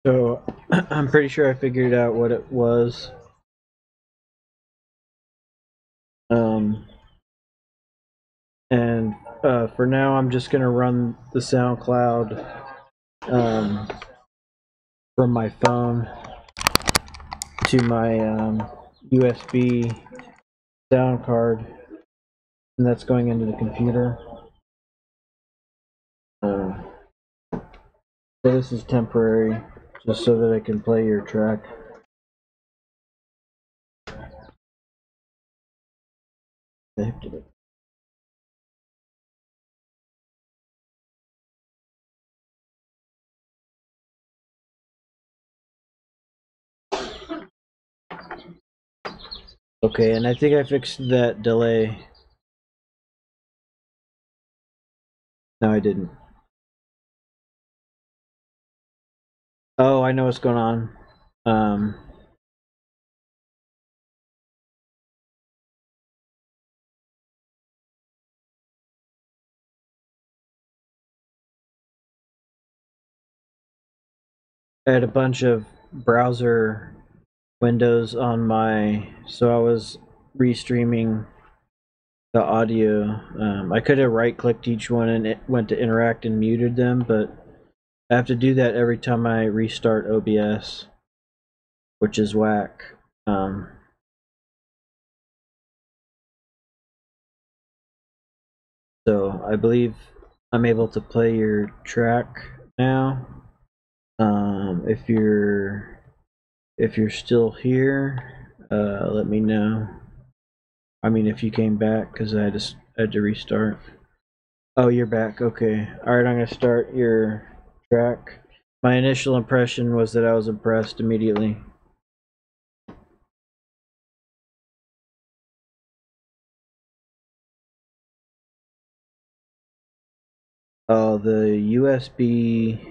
So I'm pretty sure I figured out what it was. And for now, I'm just gonna run the SoundCloud from my phone to my USB sound card, and that's going into the computer. So this is temporary, just so that I can play your track. Okay, and I think I fixed that delay. No, I didn't. Oh, I know what's going on. I had a bunch of browser windows on my, so I was restreaming the audio. I could have right-clicked each one and it went to interact and muted them, but I have to do that every time I restart OBS, which is whack. So I believe I'm able to play your track now. If you're still here, let me know. I mean, if you came back, because I had to restart. Oh, you're back. Okay. All right, I'm gonna start your track. My initial impression was that I was impressed immediately. Oh, the USB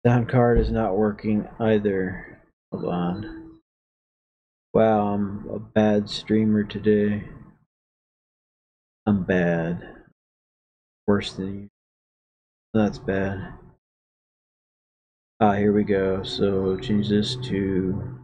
sound card is not working either. Hold on. Wow, I'm a bad streamer today. I'm bad. Worse than you. That's bad. Ah, here we go. So change this to...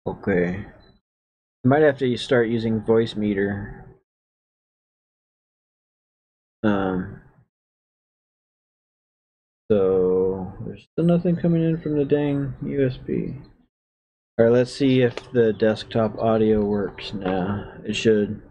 Okay. I might have to start using voice meter. So there's still nothing coming in from the dang USB. Alright, let's see if the desktop audio works now. It should.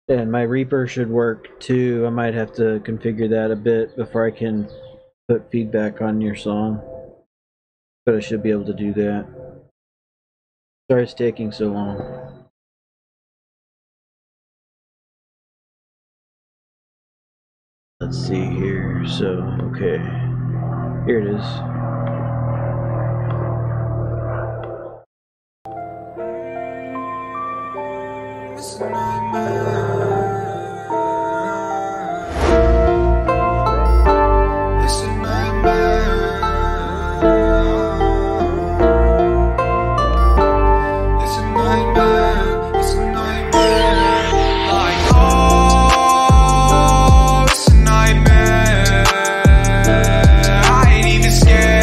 And my Reaper should work too. I might have to configure that a bit before I can put feedback on your song. But I should be able to do that. Sorry it's taking so long. Let's see here. So, okay. Here it is. It's a nightmare. I ain't even scared.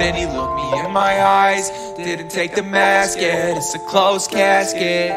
and he looked me in my eyes. Didn't take the mask yet, it's a closed casket.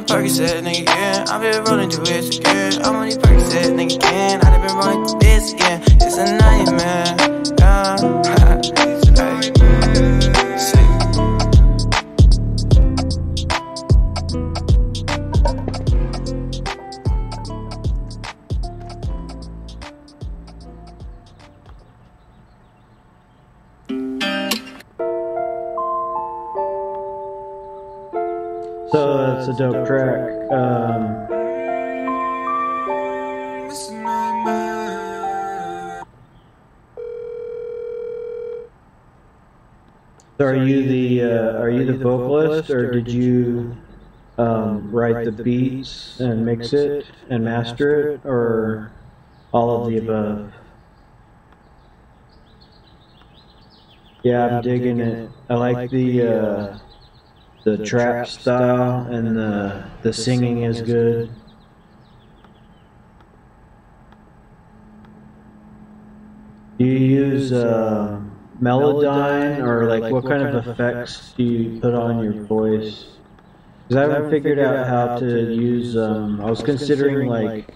Percocet, nigga, yeah. I've been rolling through it again. I'm on these Percocet, nigga, can. I've been rolling through this again. It's a nightmare, yeah. It's a nightmare. So that's a dope track. So are you the vocalist, or did you write the beats and mix it and master it, or all of the above? Yeah, I'm digging it. I like the trap style, and the singing is good. Do you use Melodyne, or like what kind of effects do you put on your voice? Because I haven't figured out how to use, I was considering like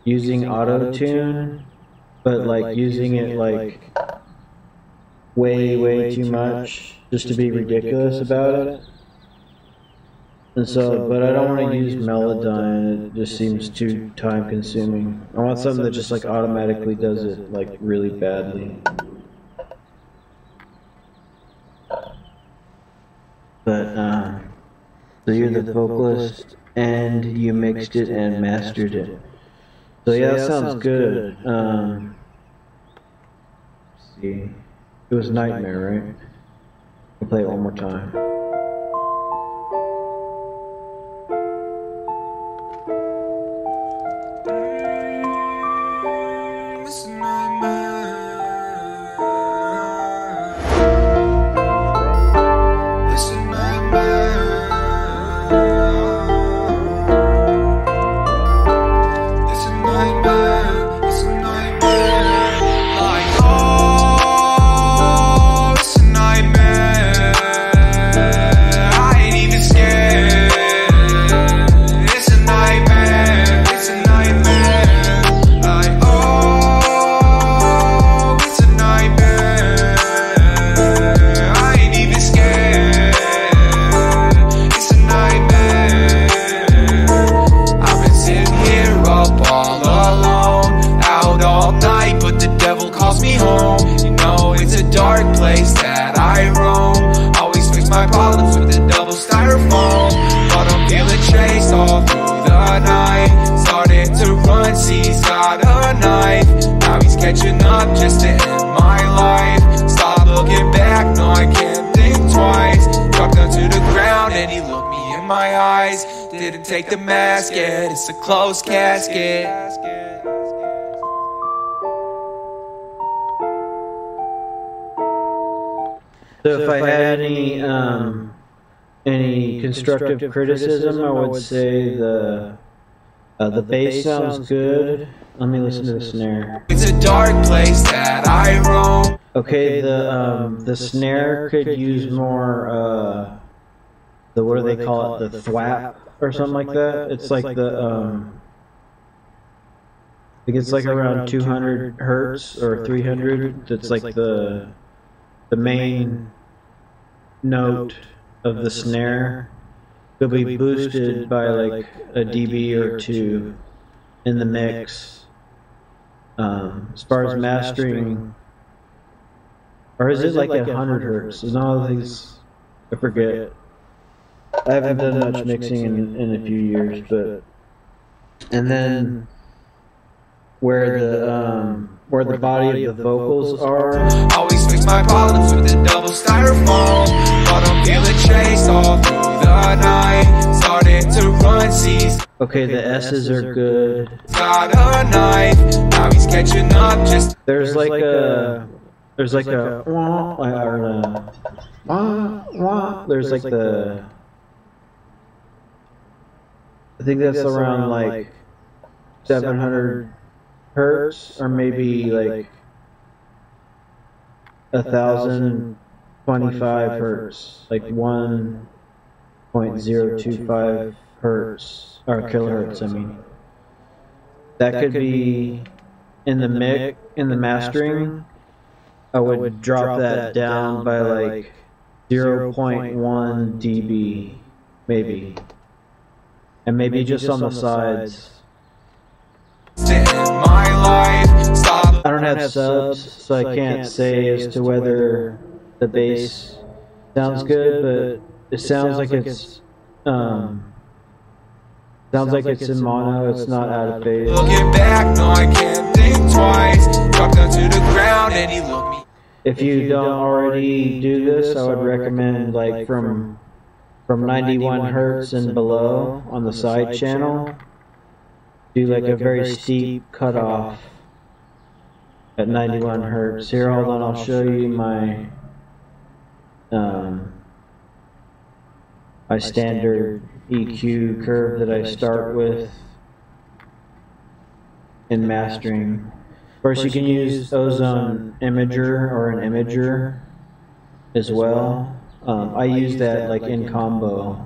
using auto-tune, but like using it like way too much just to be ridiculous about it. And so, but I don't want to use Melodyne, it just seems too time consuming. I want something that just like automatically does it like really badly. But, so you're the vocalist, and you mixed it and mastered it. So yeah, that sounds good. Let's see. It was Nightmare, right? I'll play it one more time. Catching up just to end my life. Stop looking back, no I can't think twice. Dropped down to the ground and he looked me in my eyes. Didn't take the mask yet, it's a closed casket. So if I had any constructive criticism, I would say the bass sounds good. Let me listen to the snare. It's a dark place that I roam. Okay, the snare could use more what do they call it, the thwap or something like that. It's like the I think it's like around 200 hertz or 300. That's like the main note of the snare. Could be boosted by like a dB or two in the mix. As far as mastering, or is it like 100 hertz? There's all of these, I forget. I haven't done much mixing in a few years, but and then where the body of the vocals are. Always fix my problems with a double styrofoam, but I'm feeling chased all through the night. Started to run seas. Okay, the S's are good. Got a knife, now he's catching up. Just there's like a there's like a there's like the, I think that's around like 700 hertz, or maybe like 1025 hertz, like 1.025 hertz, or kilohertz, I mean. That could be in the mastering. I would drop that down by like 0.1 dB, maybe. And maybe just on the sides. I don't have subs, so I can't say as to whether the bass sounds good, but it sounds like it's in mono. It's not out of phase. Looking back, no, I can't think twice. Dropped down to the ground and he looked me. If you don't already do this, I would recommend like from 91 hertz and below on the side channel, do like a very steep cutoff at 91 hertz. Here, hold on, I'll show you my my standard EQ curve that I start with in mastering. Of course, you can use Ozone Imager or an Imager as well. I use that like in combo,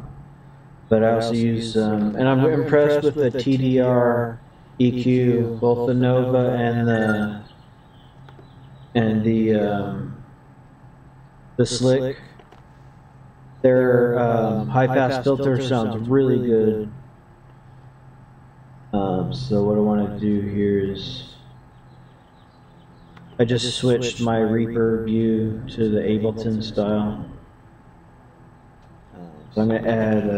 but I also use and I'm impressed with the TDR EQ, both the Nova and the Slick. Their high-pass filter sounds really good. So what I want to do here is I just switched my Reaper view to the Ableton style. So I'm going to add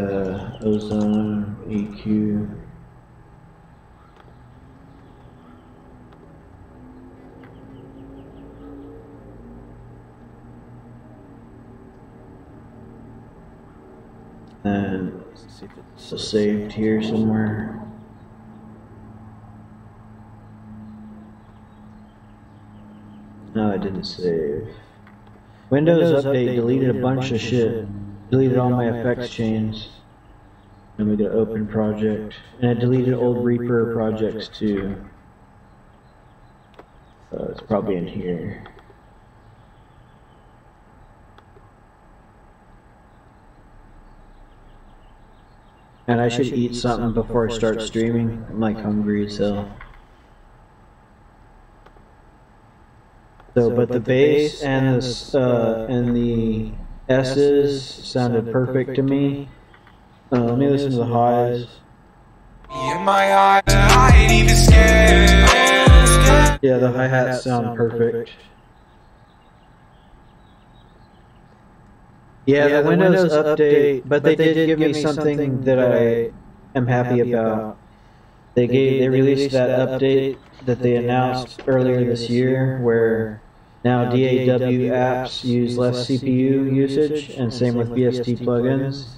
Ozone EQ. And let's see if it's saved here somewhere. No, I didn't save. Windows Update deleted a bunch of shit. Deleted all my effects chains. And we got open project. And it deleted old Reaper projects too. So it's probably in here. And I should eat something before I start streaming. I'm like hungry as hell. So, but the bass and the S's sounded perfect to me. Let me listen to the highs. In my eye, I ain't even scared. Yeah, the hi-hats sound perfect. Yeah, the Windows Update, but they did give me something that I am happy about. They released that update that they announced earlier this year, where now DAW apps use less CPU usage, and same with VST plugins,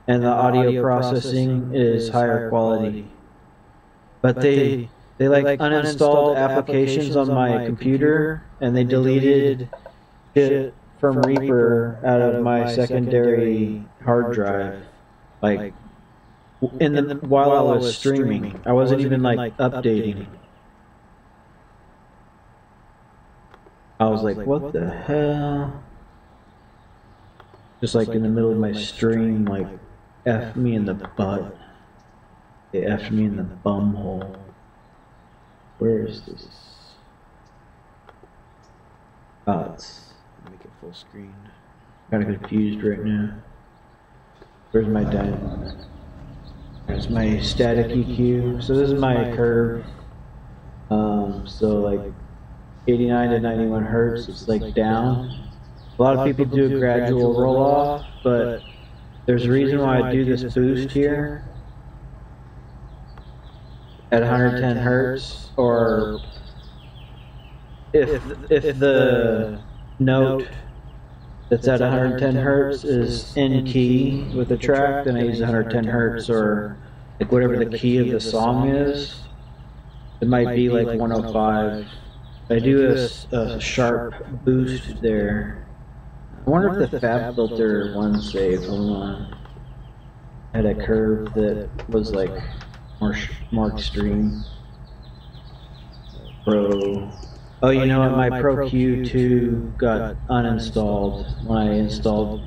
and the audio processing is higher quality. But they like uninstalled applications on my computer, and they deleted shit from Reaper out of my secondary hard drive, like while I was streaming. I wasn't even like updating. I was like, what the hell? just like in the middle of my stream, like F me in the butt. They F me in the bum hole. Where is this? Oh, it's make it full screen. Kind of confused right now. Where's my dynamic? There's my static EQ. So this is my curve. So like 89 to 91 hertz, it's like down. A lot of people do a gradual roll off, but there's a reason why I do this boost here at 110 hertz, or if the note that's at 110 hertz is in key with the track, then I use 110 hertz, or like whatever the key of the song is. It might be like 105. I do a sharp boost there. I wonder if the Fab Filter one saved. Hold on. I had a curve that was like more extreme. Pro. Oh, you know what? My Pro Q2 got uninstalled when I installed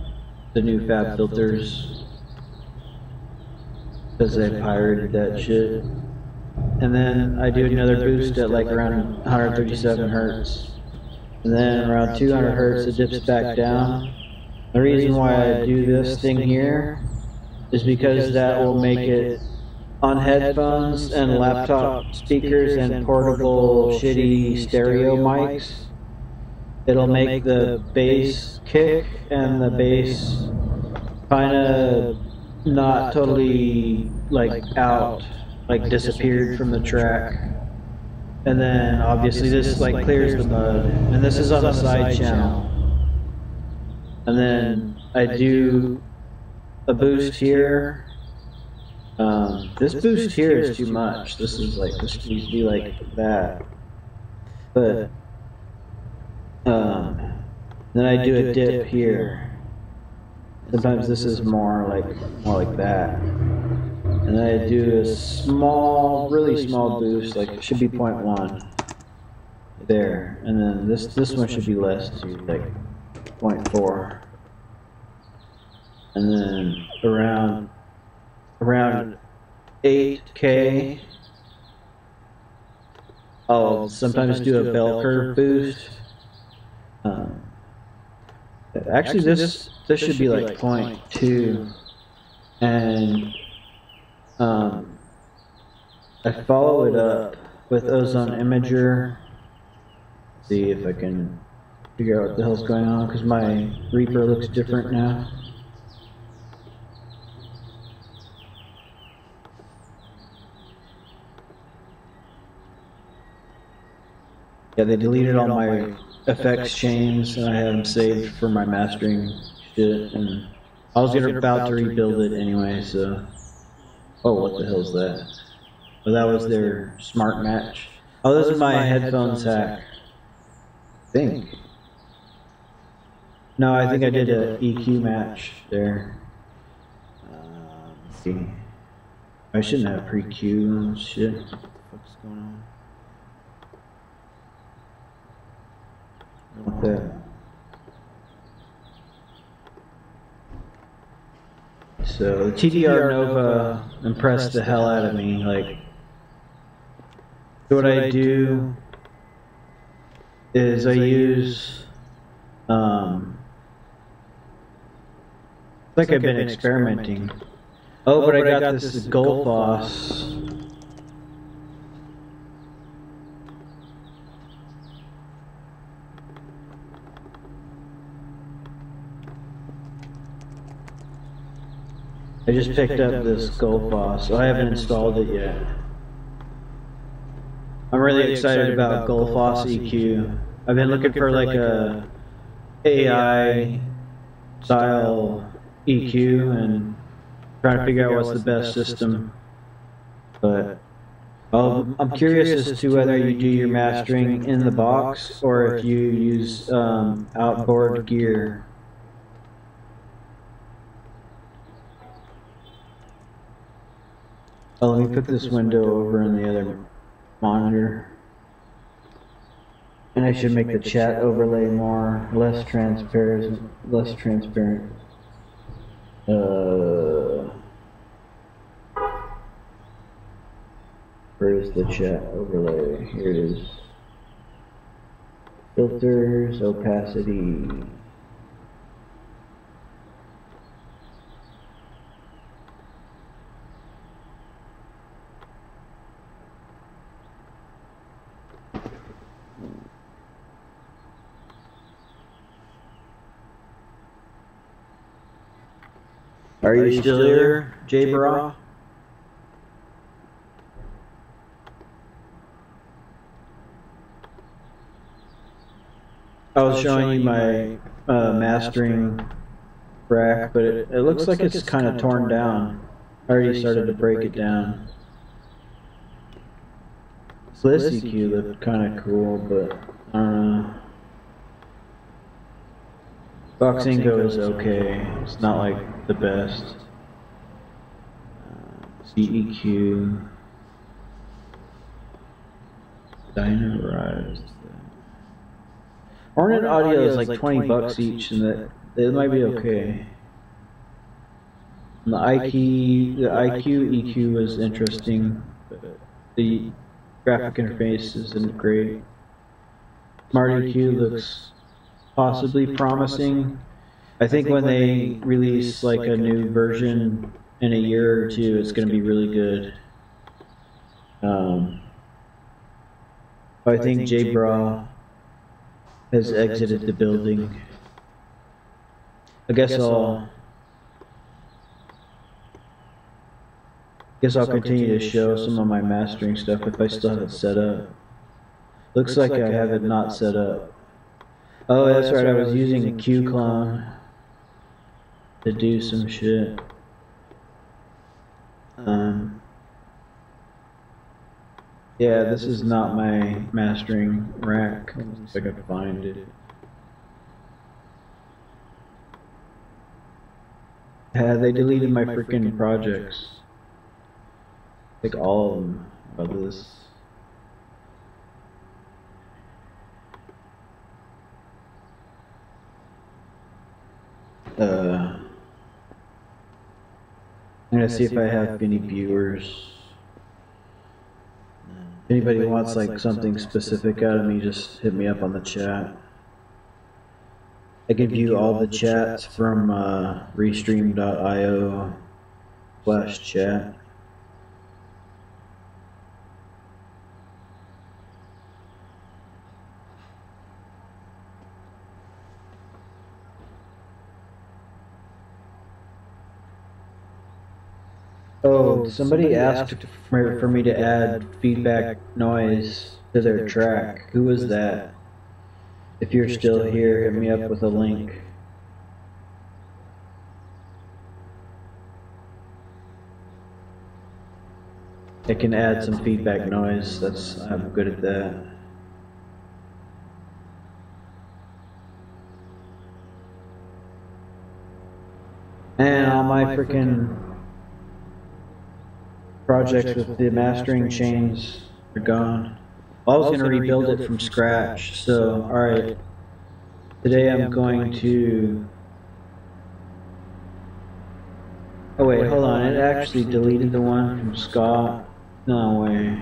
the new Fab Filters because they pirated that shit. And then I do another boost at like around 137 hertz. And then around 200 hertz it dips back down. The reason why I do this thing here is because that will make it on headphones and laptop speakers and portable shitty stereo mics. It'll make the bass kick and the bass kind of not totally like out, like disappeared from the track. And then obviously this like clears the mud, and this is on the side channel. And then I do a boost here. This boost here is too much. This is like, this needs to be like that. But then I do a dip here. Sometimes this is more like that. And then I do a small, really small boost, like it should be 0.1 there. And then this one should be less too, like 0.4. And then around 8K, I'll sometimes do a bell curve boost. Actually, this should be like 0.2, and I follow it up with Ozone Imager. See if I can figure out what the hell's going on, because my Reaper looks different now. Yeah, they deleted all my effects chains, and I had them saved for my mastering shit, and I was about to rebuild it anyway, so... Oh, what the hell's that? Oh, that was their smart match. Oh, this is my headphones hack. I think. No, I think I did an EQ match there. Let's see. I shouldn't have pre-Q shit. What the fuck's going on? What that? So the TDR Nova impressed the hell out of me. Like, so what I do is I use like I've been experimenting. Oh, but I got this Gold Boss. I just picked up this Gold Boss, so I haven't installed it yet. I'm really excited about Gold Boss EQ. I've been looking for like a AI style EQ and trying to figure out what's the best system. But I'm curious as to whether you do your mastering in the box or if you use outboard gear. Oh, let me put this window over in the other monitor. And I should make the chat overlay less transparent. Where is the chat overlay? Here it is. Filters, opacity. Are you still here, J Bra? I was showing you my mastering rack, but it looks like it's kind of torn down. I already started to break it down. This EQ looked kind of cool, but I don't know. Boxingo is okay. It's not like the best. CEQ. Dynarized. Hornet audio is like $20 each, and that it might be okay. And the IQ EQ was interesting, but the graphic interface isn't great. Smart EQ looks possibly promising. I think when they release like a new version in a year or two, it's going to be really good. I think J Bra has exited the building. I guess I'll continue to show some of my mastering stuff if I still have it set up. Looks like I have it not set up. Oh, that's right, I was using a Q clone to do some shit. Yeah, this is not my mastering rack. Let's see if I can find it. Yeah, they deleted my freaking projects. Like all of them of this. I'm gonna see if I have any viewers. If anybody wants like something specific out of me, just hit me up on the chat. I can view all the chats from REAStream.io/chat. Oh, somebody asked for me to add feedback noise to their track. Who was that? If you're still here, hit me up with a link. I can add some feedback noise. I'm good at that. And all my freaking projects with the mastering chains are gone. Well, I was going to rebuild it from scratch, so alright. Today I'm going to... Oh wait, hold on, it actually deleted the one from Scott. No way.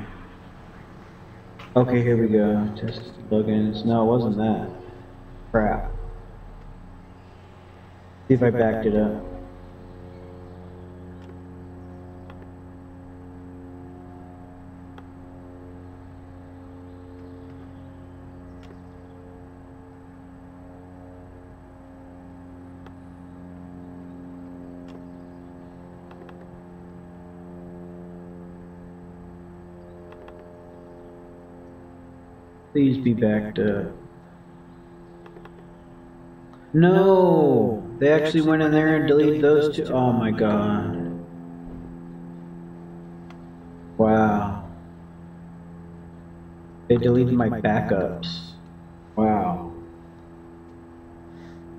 Okay, here we go. Test plugins. No, it wasn't that. Crap. See if I backed it up. Please be backed up. No! They actually went in there and deleted those two. Oh my god. Wow. They deleted my backups. Wow.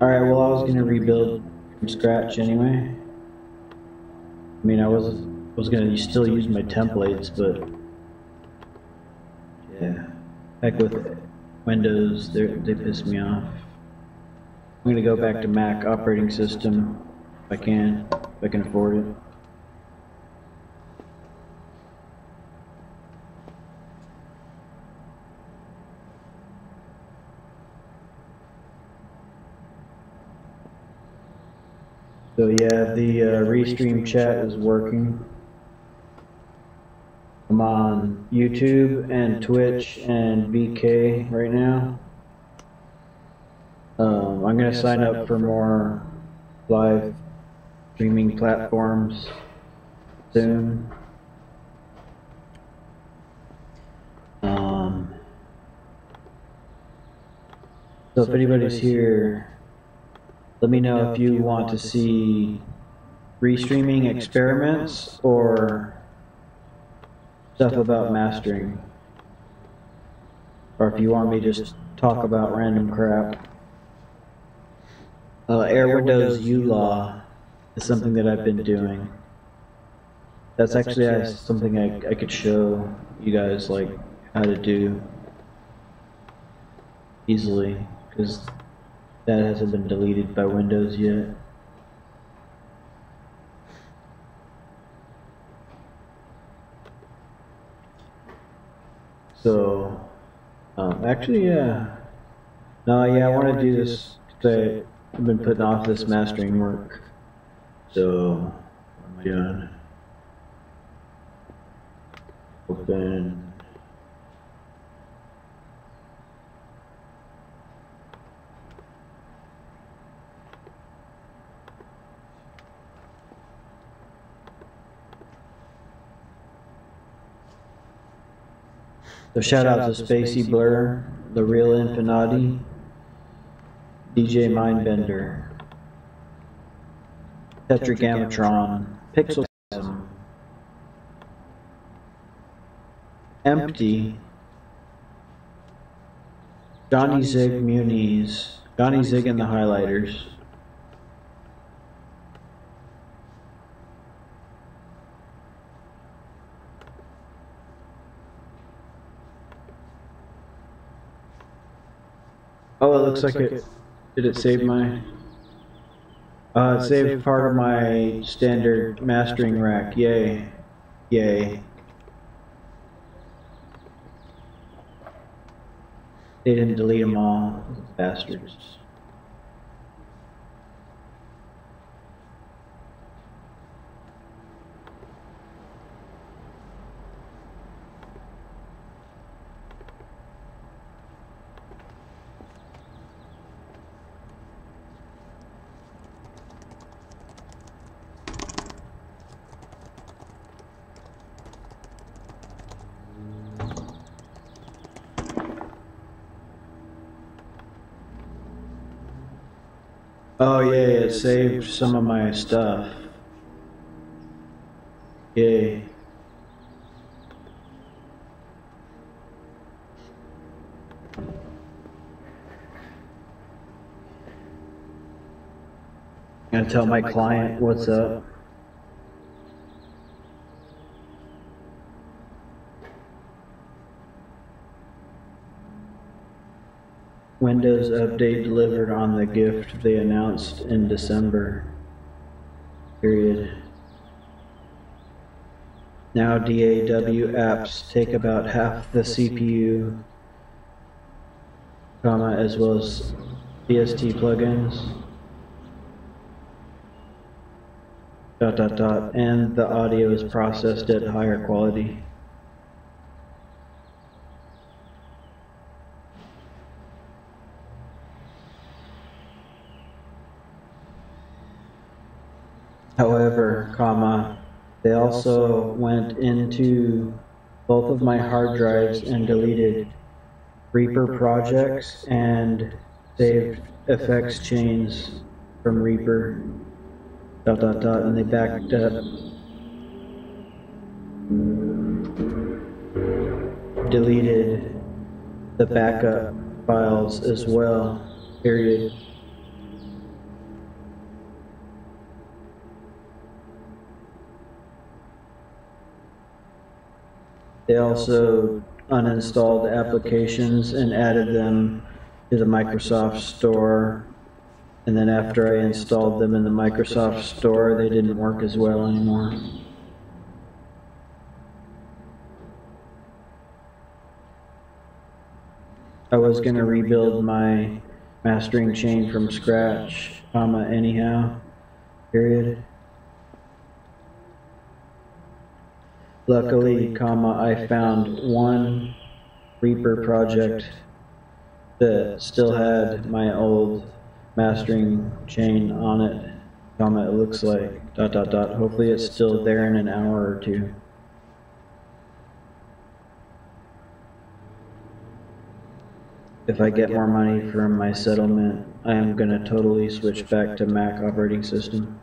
Alright, well I was gonna rebuild from scratch anyway. I mean, I was gonna still use my templates, but... yeah. Heck with Windows, they piss me off. I'm gonna go back to Mac operating system. if I can afford it. So yeah, the REAStream chat is working. I'm on YouTube and Twitch and VK right now. I'm going to sign up for more live streaming platforms soon. So if anybody's here, let me know if you want to see restreaming experiments or stuff about mastering, or if you want me to just talk about random crap. Air Windows uLaw is something that I've been doing. That's actually something I could show you guys, like how to do easily, because that hasn't been deleted by Windows yet. So, actually, yeah. No, yeah, I want to do this because I've been putting off this mastering work. So, what am I doing? Open. So shout out to Spacey Blur, The Real Infinati, DJ Mindbender, Tetragrammatron, Pixel, Empty, Johnny Zig Muniz, Johnny Zig and the Highlighters. Oh, it looks like it. Did it save my? It saved part of my standard mastering rack. Yay. Yay. They didn't delete them all. Bastards. Oh yeah, it saved some of my stuff. Yay. I'm gonna tell my client what's up. Windows update delivered on the gift they announced in December. Period. Now DAW apps take about half the CPU, comma, as well as VST plugins. Dot dot dot, and the audio is processed at higher quality. However, comma, they also went into both of my hard drives and deleted REAPER projects and saved effects chains from REAPER, dot dot dot, and they backed up, deleted the backup files as well, period. They also uninstalled applications and added them to the Microsoft Store And then after I installed them in the Microsoft Store, they didn't work as well anymore. I was going to rebuild my mastering chain from scratch, anyhow, period. Luckily, I found one Reaper project that still had my old mastering chain on it, it looks like, ... Hopefully it's still there in an hour or two. If I get more money from my settlement, I am going to totally switch back to Mac operating system.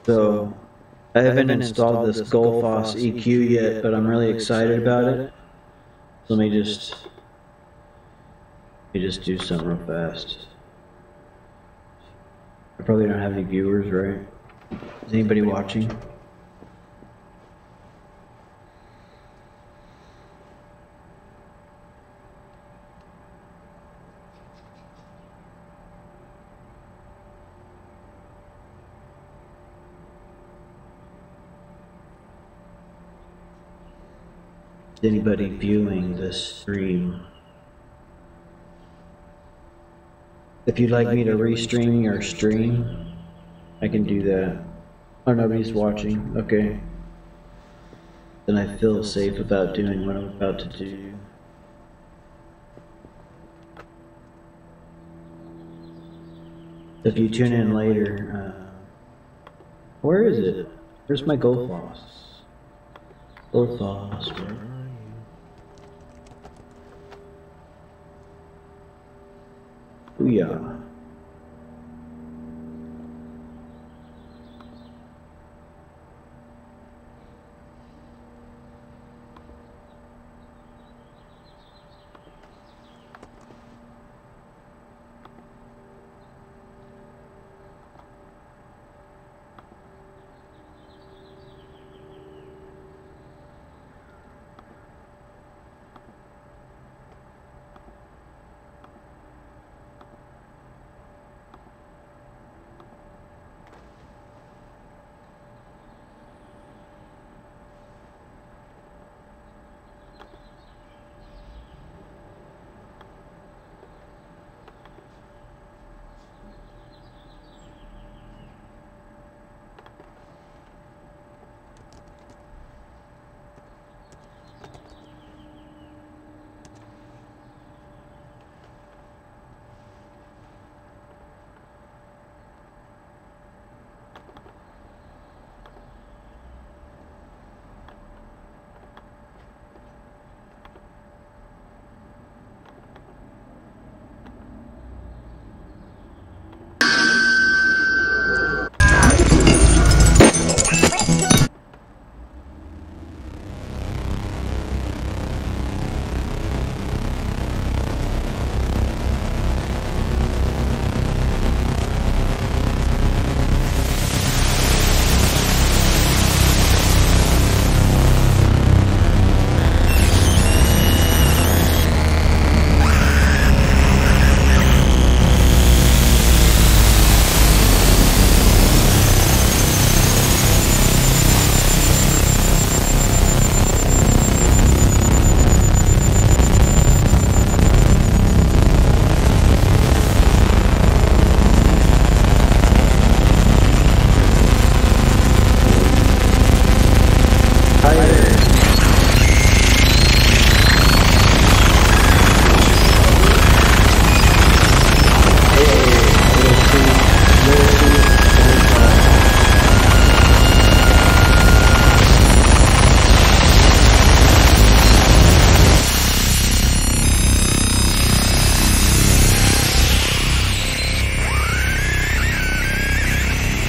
So, I haven't installed this Gullfoss EQ yet, but I'm really excited about it. So let me just do something real fast. I probably don't have any viewers, right? Is anybody watching? Is anybody viewing this stream? If you'd like me to restream your stream, I can do that. Oh, nobody's watching. Okay. Then I feel safe about doing what I'm about to do. If you tune in later, where is it? Where's my Gullfoss? Gullfoss, where are you? Booyah.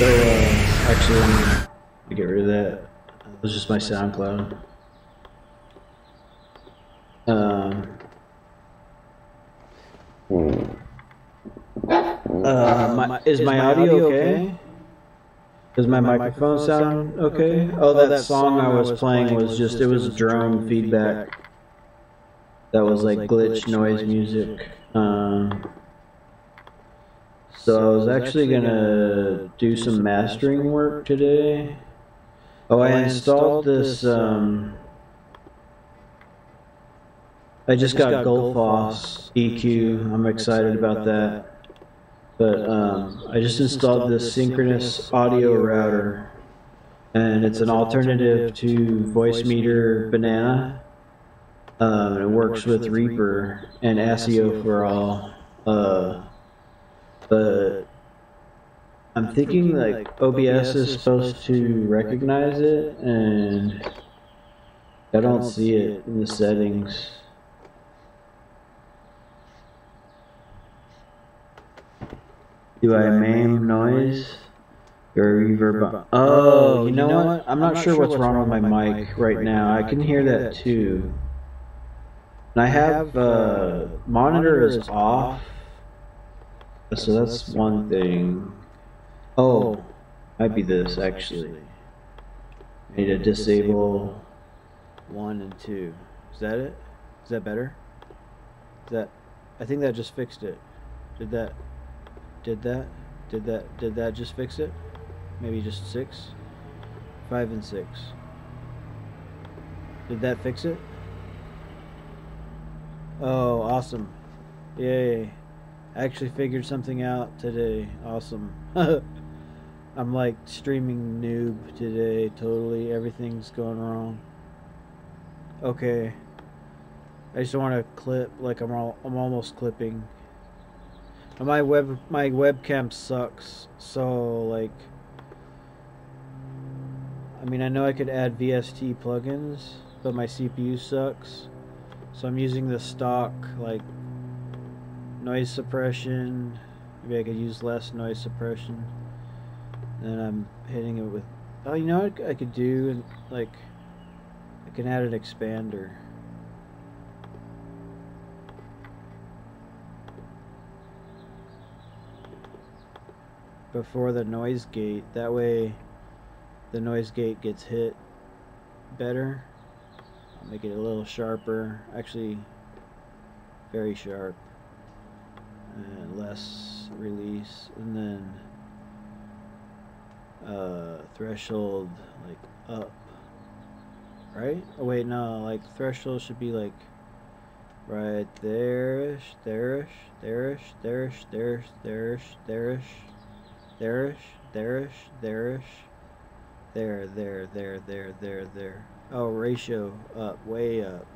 So, actually, let me get rid of that. It was just my SoundCloud. Is my audio okay? Does my microphone sound okay? Oh, that song I was playing was just, it was drone feedback. That was like glitch noise music. So I was actually gonna do some mastering work today. Oh, I installed this, I just got Gullfoss EQ. I'm excited about that. But I just installed this synchronous audio router, and it's an alternative to Voicemeeter Banana. It works with Reaper and SEO for all. But I'm thinking like OBS is supposed to recognize it, and I don't see it in the settings. Do I MAME noise or reverb? Oh, you know what? I'm not sure what's wrong with my mic right now. I can hear that too. And I have monitor is off, so that's one thing. Oh, might be this actually. I need to disable 1 and 2. Is that it? Is that better? Is that? I think that just fixed it. Did that just fix it? Maybe just 6? 5 and 6. Did that fix it? Oh, awesome. Yay. I actually figured something out today. Awesome. I'm like streaming noob today. Totally. Everything's going wrong. Okay. I just want to clip like I'm almost clipping. My webcam sucks, so like, I mean, I know I could add VST plugins, but my CPU sucks, so I'm using the stock like noise suppression. Maybe I could use less noise suppression, and I'm hitting it with, oh, you know what I could do, and like I can add an expander. Before the noise gate, that way the noise gate gets hit better. I'll make it a little sharper, actually very sharp, and less release, and then threshold like up, right? Oh wait, no, like threshold should be like right there-ish, there-ish, there-ish, there-ish, there-ish, there-ish, there-ish, there-ish, there-ish, there. Oh, ratio up, way up.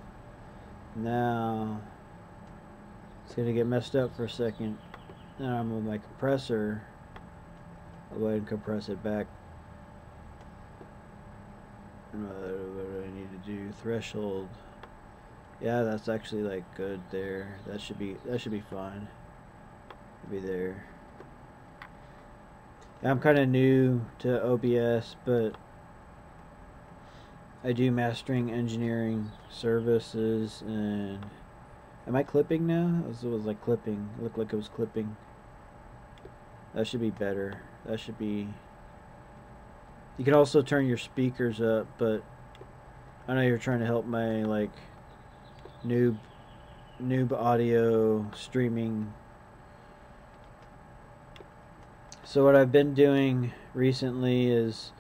Now it's gonna get messed up for a second. Now I'm with my compressor. I'll go ahead and compress it back. What do I need to do? Threshold. Yeah, that's actually like good there. That should be fine. It'll be there. I'm kind of new to OBS, but I do mastering engineering services. And am I clipping now? It was like clipping. It looked like it was clipping. That should be better. That should be. You can also turn your speakers up, but I know you're trying to help my like noob audio streaming. So what I've been doing recently is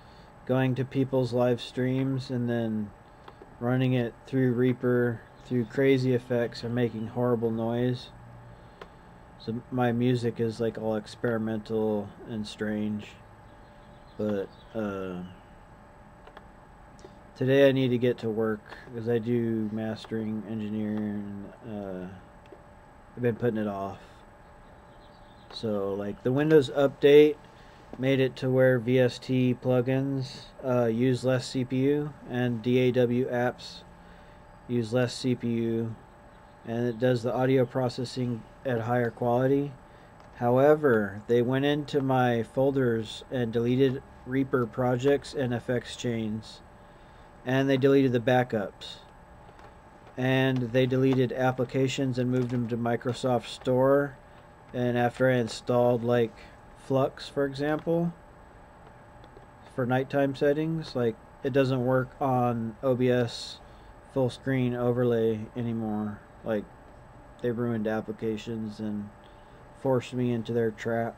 going to people's live streams and then running it through Reaper, through crazy effects, and making horrible noise. So my music is like all experimental and strange. But today I need to get to work because I do mastering engineering. I've been putting it off. So like the Windows update made it to where VST plugins use less CPU and DAW apps use less CPU, and it does the audio processing at higher quality. However, they went into my folders and deleted Reaper projects and FX chains, and they deleted the backups, and they deleted applications and moved them to Microsoft Store. And after I installed like Flux, for example, for nighttime settings. Like, it doesn't work on OBS full screen overlay anymore. Like, they ruined applications and forced me into their trap.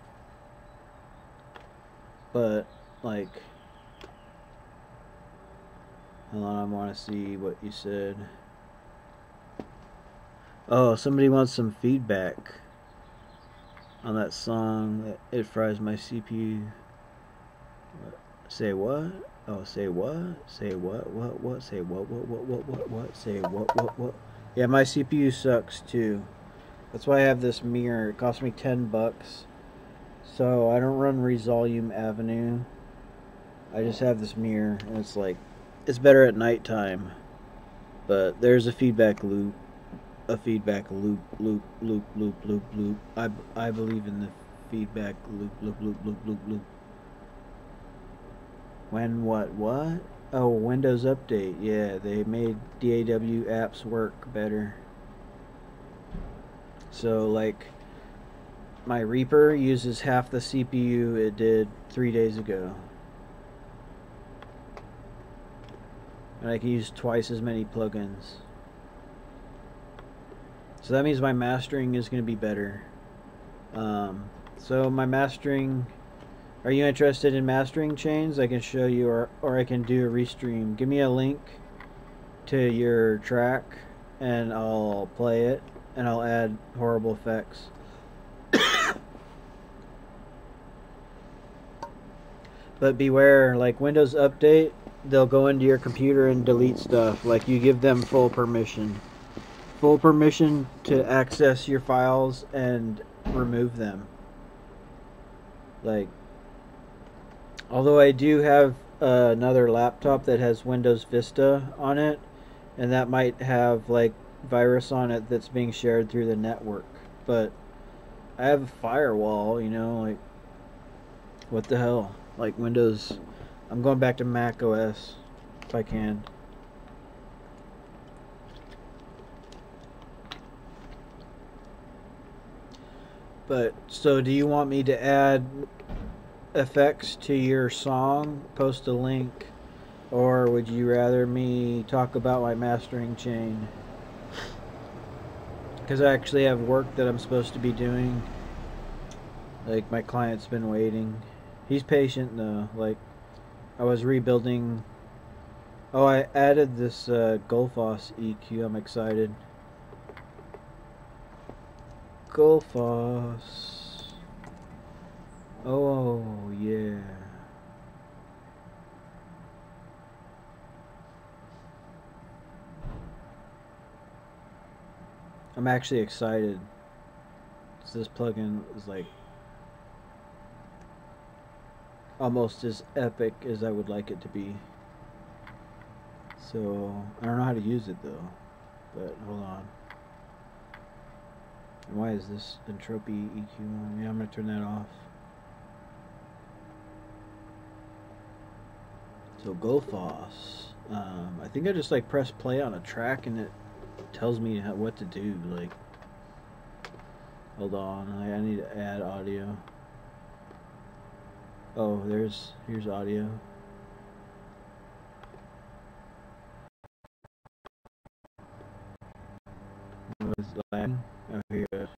But, like, hold on, I want to see what you said. Oh, somebody wants some feedback on that song. It fries my CPU. Say what? Oh, say what? Say what? What? Say what? Say what? Yeah, my CPU sucks too. That's why I have this mirror. It cost me $10. So I don't run Resolve Avenue. I just have this mirror, and it's like, it's better at nighttime. But there's a feedback loop. A feedback loop. I believe in the feedback loop. When what? Oh, Windows Update. Yeah, they made DAW apps work better. So, like, my Reaper uses half the CPU it did 3 days ago. And I can use twice as many plugins. So that means my mastering is going to be better. So my mastering... Are you interested in mastering chains? I can show you, or I can do a REAStream. Give me a link to your track, and I'll play it, and I'll add horrible effects. But beware, like Windows Update, they'll go into your computer and delete stuff. Like, you give them full permission. Full permission to access your files and remove them. Like, although I do have another laptop that has Windows Vista on it, and that might have like virus on it that's being shared through the network. But I have a firewall, you know, like, what the hell? Like, Windows, I'm going back to Mac OS if I can. But, so do you want me to add effects to your song, post a link, or would you rather me talk about my mastering chain? Because I actually have work that I'm supposed to be doing. Like, my client's been waiting. He's patient though. Like, I was rebuilding. Oh, I added this Gullfoss EQ. I'm excited. Gullfoss. Oh, yeah. I'm actually excited. So this plugin is like almost as epic as I would like it to be. So I don't know how to use it though. But hold on. And why is this entropy EQ on? Yeah, I'm gonna turn that off. So Gullfoss. I think I just like press play on a track and it tells me what to do. Like, hold on, I need to add audio. Oh, here's audio. What's that? Oh, here it is.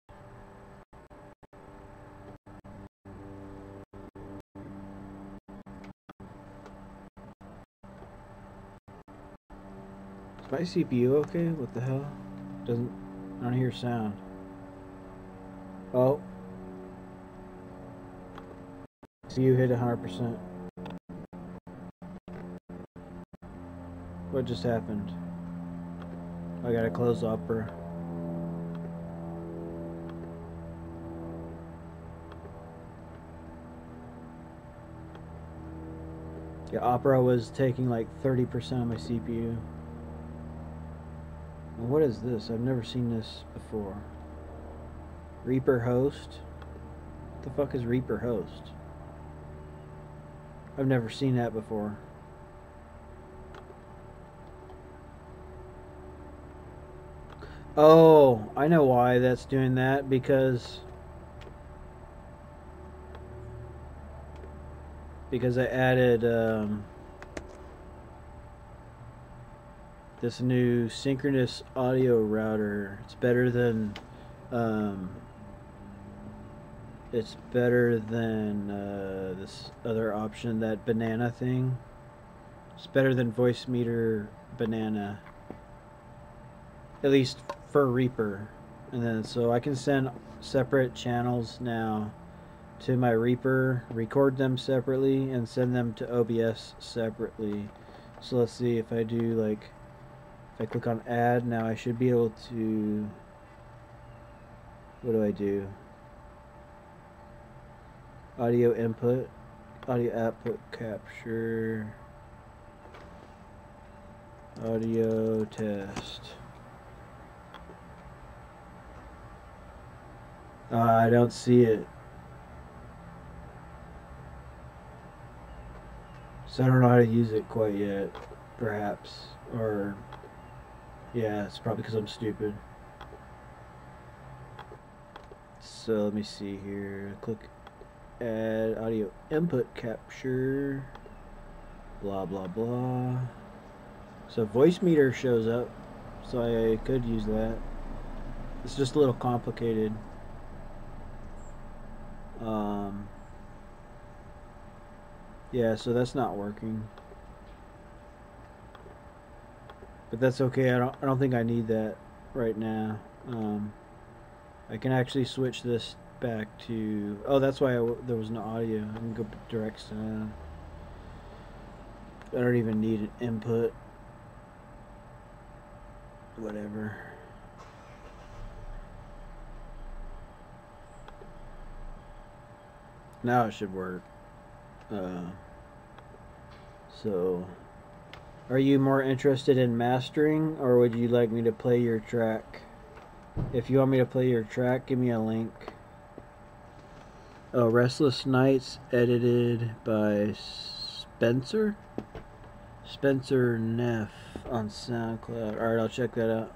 Is my CPU okay? What the hell? I don't hear sound. Oh. CPU hit 100%. What just happened? I gotta close Opera. Yeah, Opera was taking like 30% of my CPU. What is this? I've never seen this before. Reaper host? What the fuck is Reaper host? I've never seen that before. Oh, I know why that's doing that, because because I added this new synchronous audio router. It's better than this other option, that banana thing. It's better than Voicemeeter Banana, at least for Reaper. And then so I can send separate channels now to my Reaper, record them separately, and send them to OBS separately. So let's see if I do, like, if I click on add now, I should be able to, what do I do? Audio input, audio output capture, audio test. I don't see it. So I don't know how to use it quite yet, perhaps. Or, yeah, it's probably because I'm stupid. So let me see here. Click add audio input capture. Blah, blah, blah. So Voicemeeter shows up. So I could use that. It's just a little complicated. Yeah, so that's not working. But that's okay. I don't think I need that right now. I can actually switch this back to. Oh, that's why there was no audio. I can go direct sound. I don't even need an input. Whatever. Now it should work. So, are you more interested in mastering, or would you like me to play your track? If you want me to play your track, give me a link. Oh, Restless Nights, edited by Spencer Neff on SoundCloud. Alright, I'll check that out.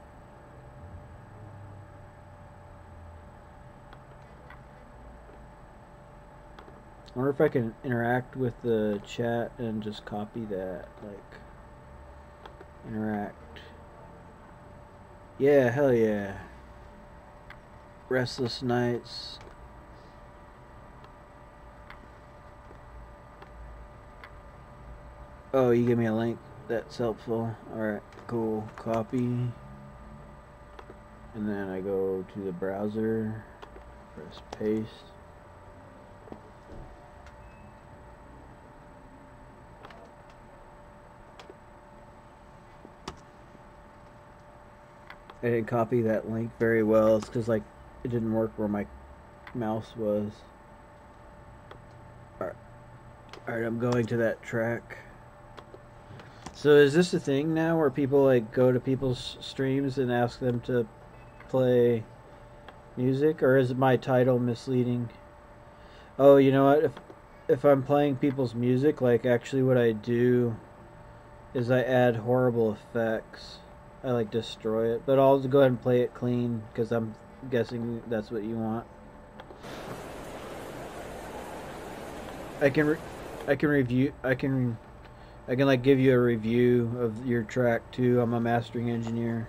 I wonder if I can interact with the chat and just copy that, like, interact. Yeah, hell yeah. Restless Nights. Oh, you give me a link. That's helpful. Alright, cool. Copy. And then I go to the browser. Press paste. I didn't copy that link very well. It's because, like, it didn't work where my mouse was. Alright, I'm going to that track. So is this a thing now where people, like, go to people's streams and ask them to play music? Or is my title misleading? Oh, you know what? If I'm playing people's music, like, actually what I do is I add horrible effects. I, like, destroy it, but I'll go ahead and play it clean because I'm guessing that's what you want. I can like give you a review of your track too. I'm a mastering engineer.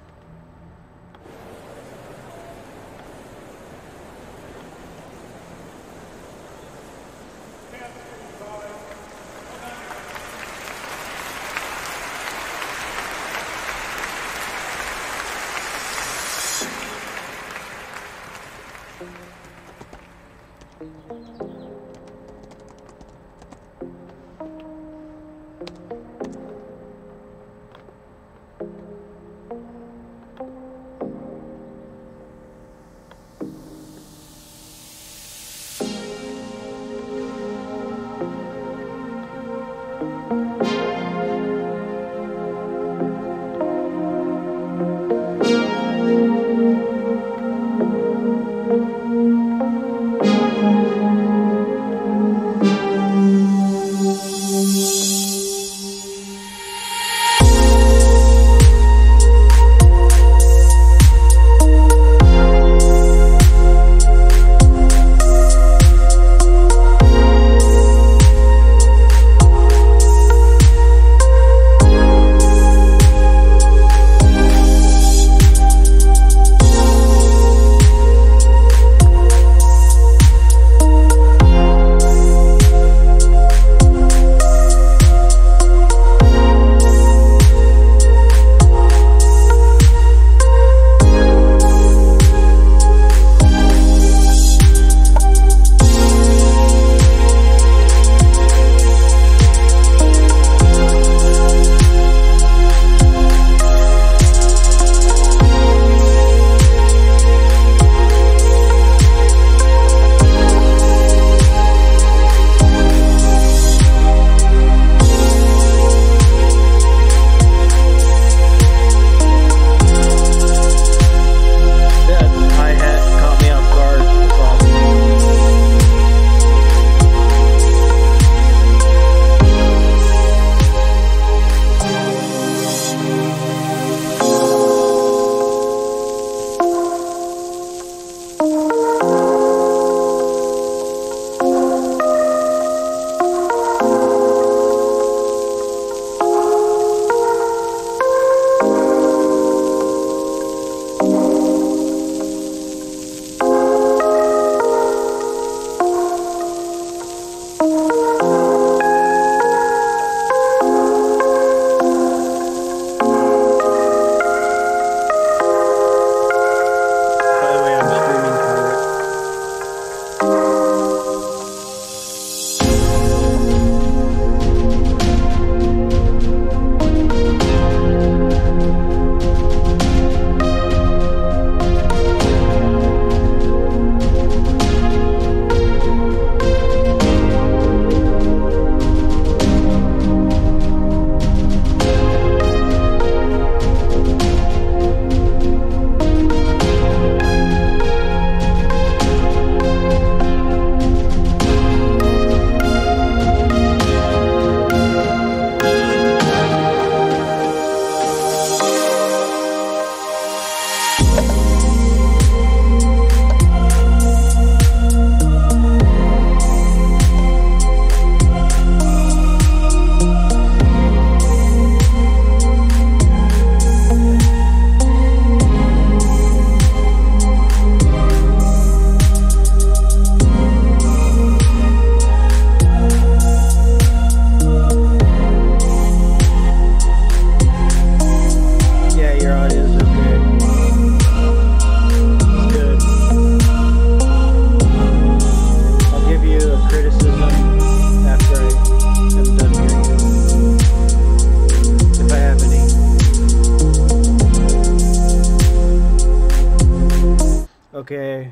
Okay,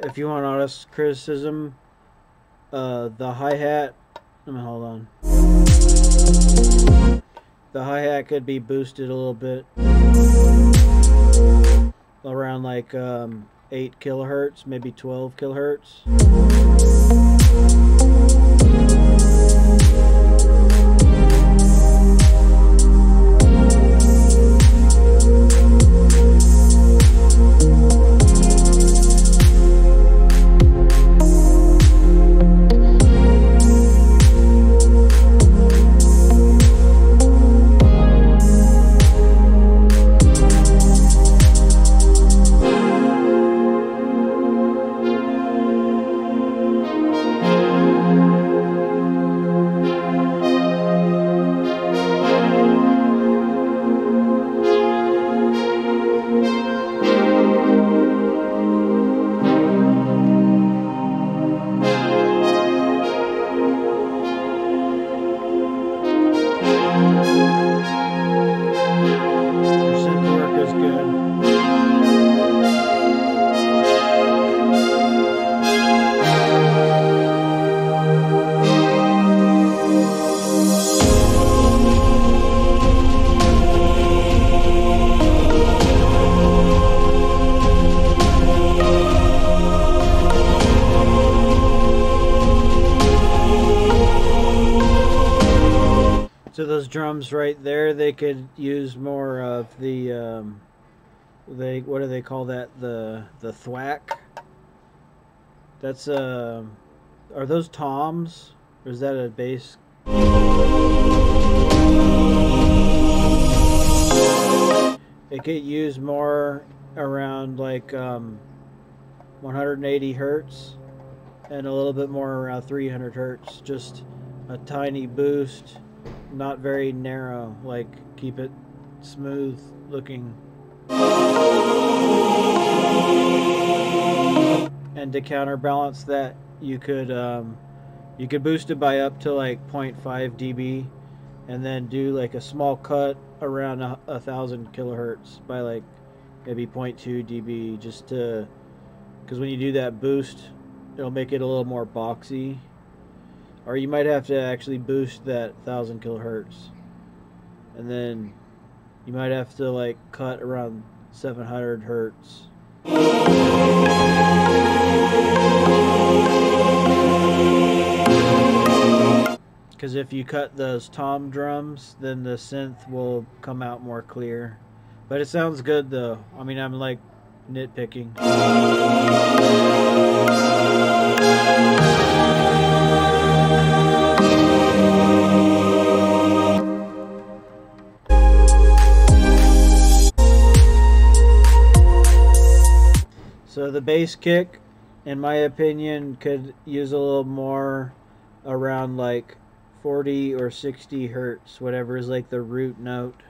if you want honest criticism, the hi-hat, hold on. The hi-hat could be boosted a little bit. Around like 8 kilohertz, maybe 12 kilohertz. So those drums right there, they could use more of the what do they call that? The thwack. That's are those toms, or is that a bass? It could use more around like 180 hertz and a little bit more around 300 hertz. Just a tiny boost. Not very narrow, like keep it smooth looking. And to counterbalance that, you could boost it by up to like 0.5 dB and then do like a small cut around 1,000 kilohertz by like maybe 0.2 dB, just to, because when you do that boost, it'll make it a little more boxy. Or you might have to actually boost that 1,000 kilohertz, and then you might have to like cut around 700 hertz. Because if you cut those tom drums, then the synth will come out more clear. But it sounds good though. I mean, I'm like nitpicking. So the bass kick, in my opinion, could use a little more around like 40 or 60 hertz, whatever is like the root note.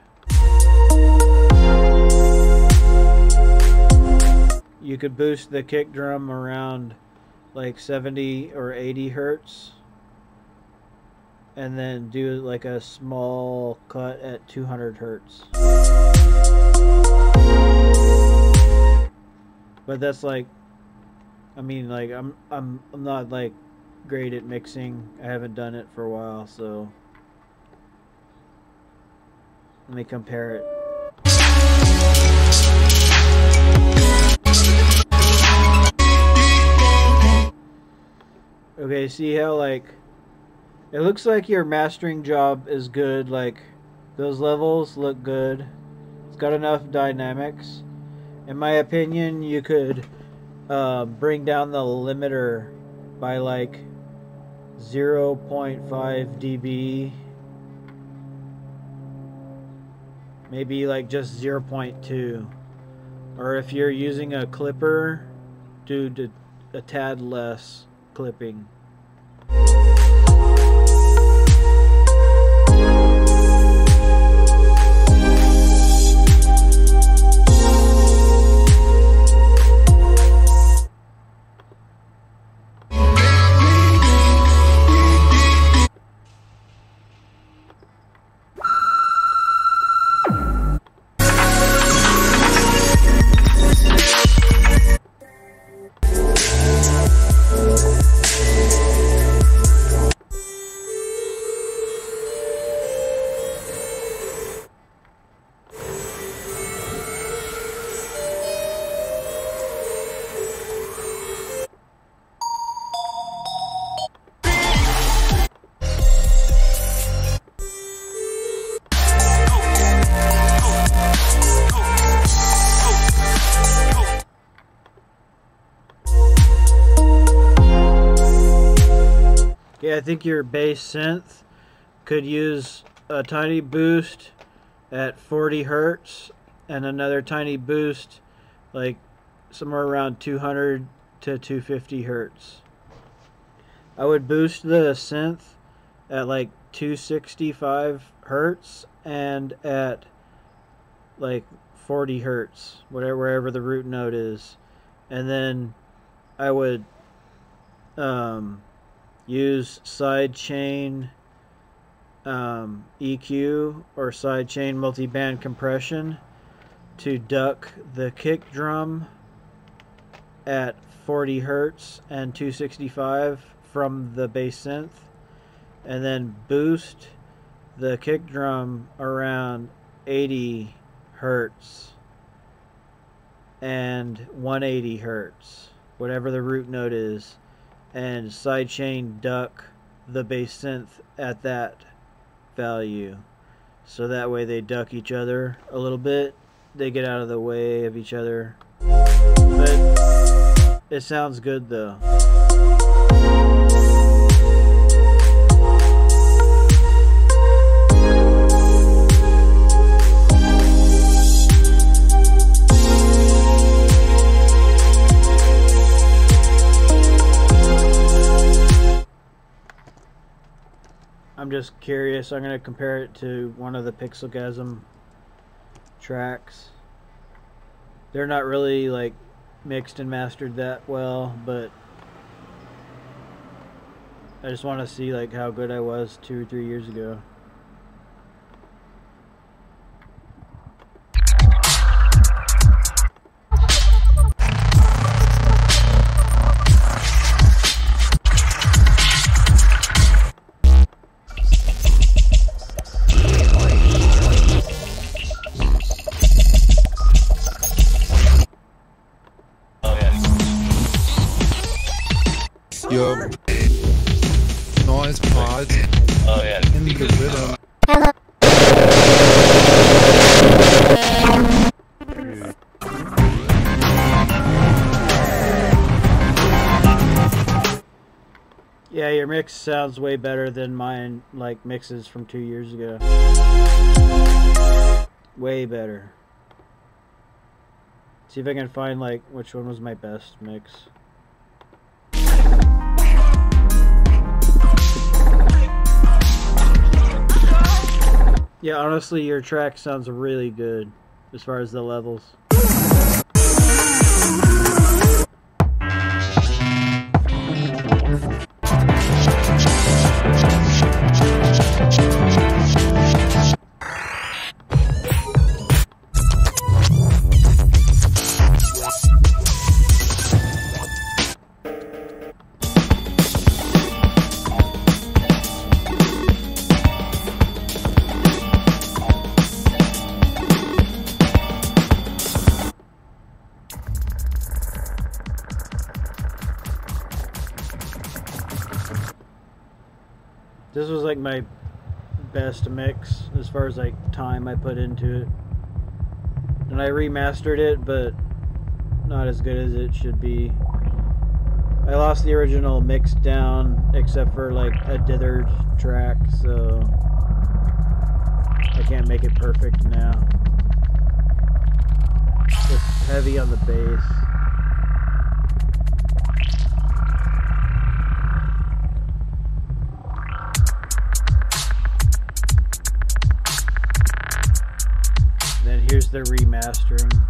You could boost the kick drum around like 70 or 80 hertz and then do like a small cut at 200 hertz. But that's like, I mean, like I'm not like great at mixing. I haven't done it for a while, so let me compare it. Okay, see how like it looks like your mastering job is good, like those levels look good. It's got enough dynamics. In my opinion, you could bring down the limiter by like 0.5 dB, maybe like just 0.2, or if you're using a clipper, do a tad less clipping. Yeah, I think your bass synth could use a tiny boost at 40 hertz and another tiny boost like somewhere around 200 to 250 hertz. I would boost the synth at like 265 hertz and at like 40 hertz, wherever the root note is, and then I would use sidechain EQ or sidechain multiband compression to duck the kick drum at 40 hertz and 265 from the bass synth, and then boost the kick drum around 80 hertz and 180 hertz, whatever the root note is, and sidechain duck the bass synth at that value. So that way they duck each other a little bit. They get out of the way of each other. But it sounds good though. I'm just curious. I'm going to compare it to one of the Pixelgasm tracks. They're not really like mixed and mastered that well, but I just want to see like how good I was 2 or 3 years ago. Your noise part in the rhythm. Yeah, your mix sounds way better than mine, like mixes from 2 years ago. Way better. See if I can find like which one was my best mix. Yeah, honestly, your track sounds really good as far as the levels. This was like my best mix as far as like time I put into it. And I remastered it, but not as good as it should be. I lost the original mix down except for like a dithered track, so I can't make it perfect now. It's heavy on the bass. Then here's the remastering.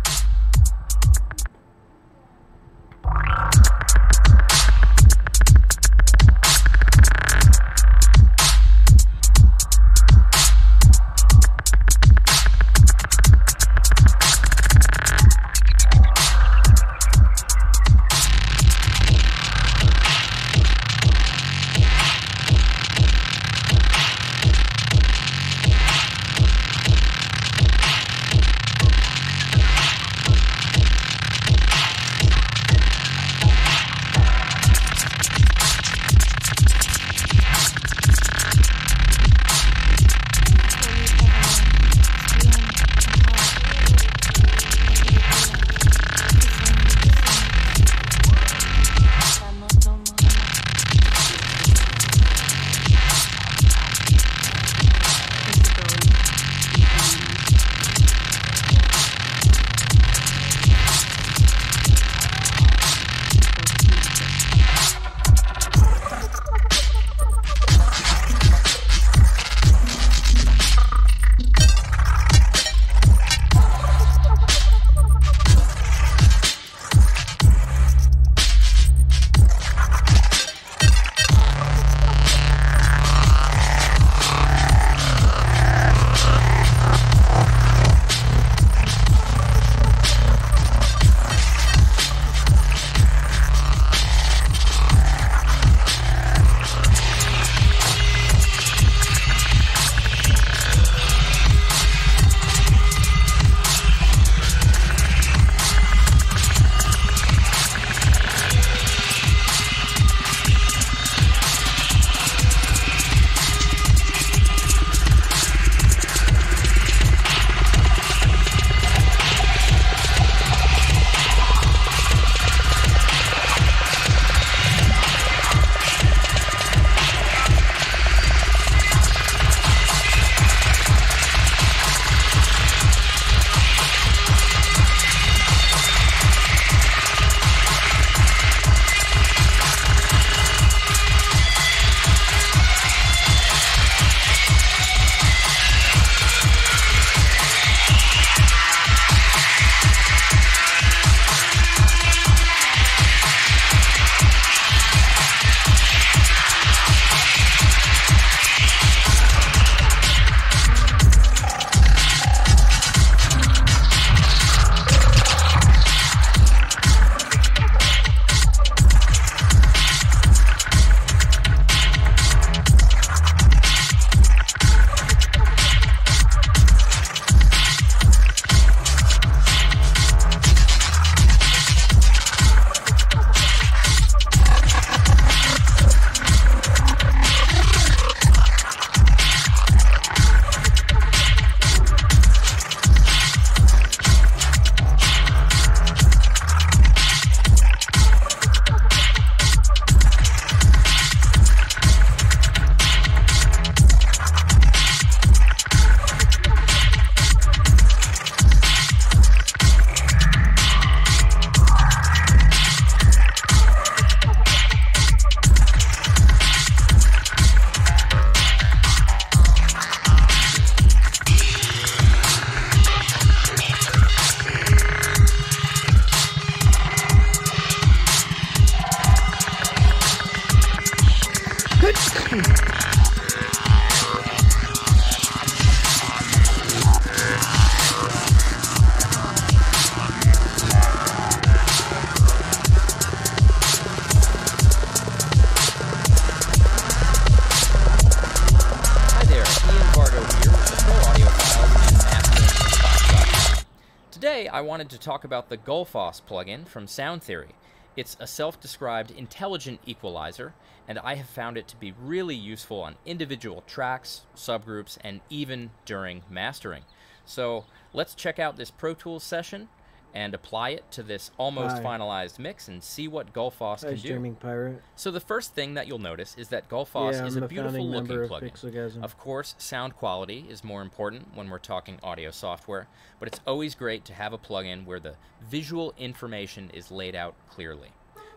Today, I wanted to talk about the Gullfoss plugin from Sound Theory. It's a self-described intelligent equalizer, and I have found it to be really useful on individual tracks, subgroups, and even during mastering. So let's check out this Pro Tools session and apply it to this almost finalized mix and see what Gullfoss can do. Streaming pirate. So the first thing that you'll notice is that Gullfoss is a beautiful looking plugin. Pixelgasm. Of course, sound quality is more important when we're talking audio software, but it's always great to have a plugin where the visual information is laid out clearly.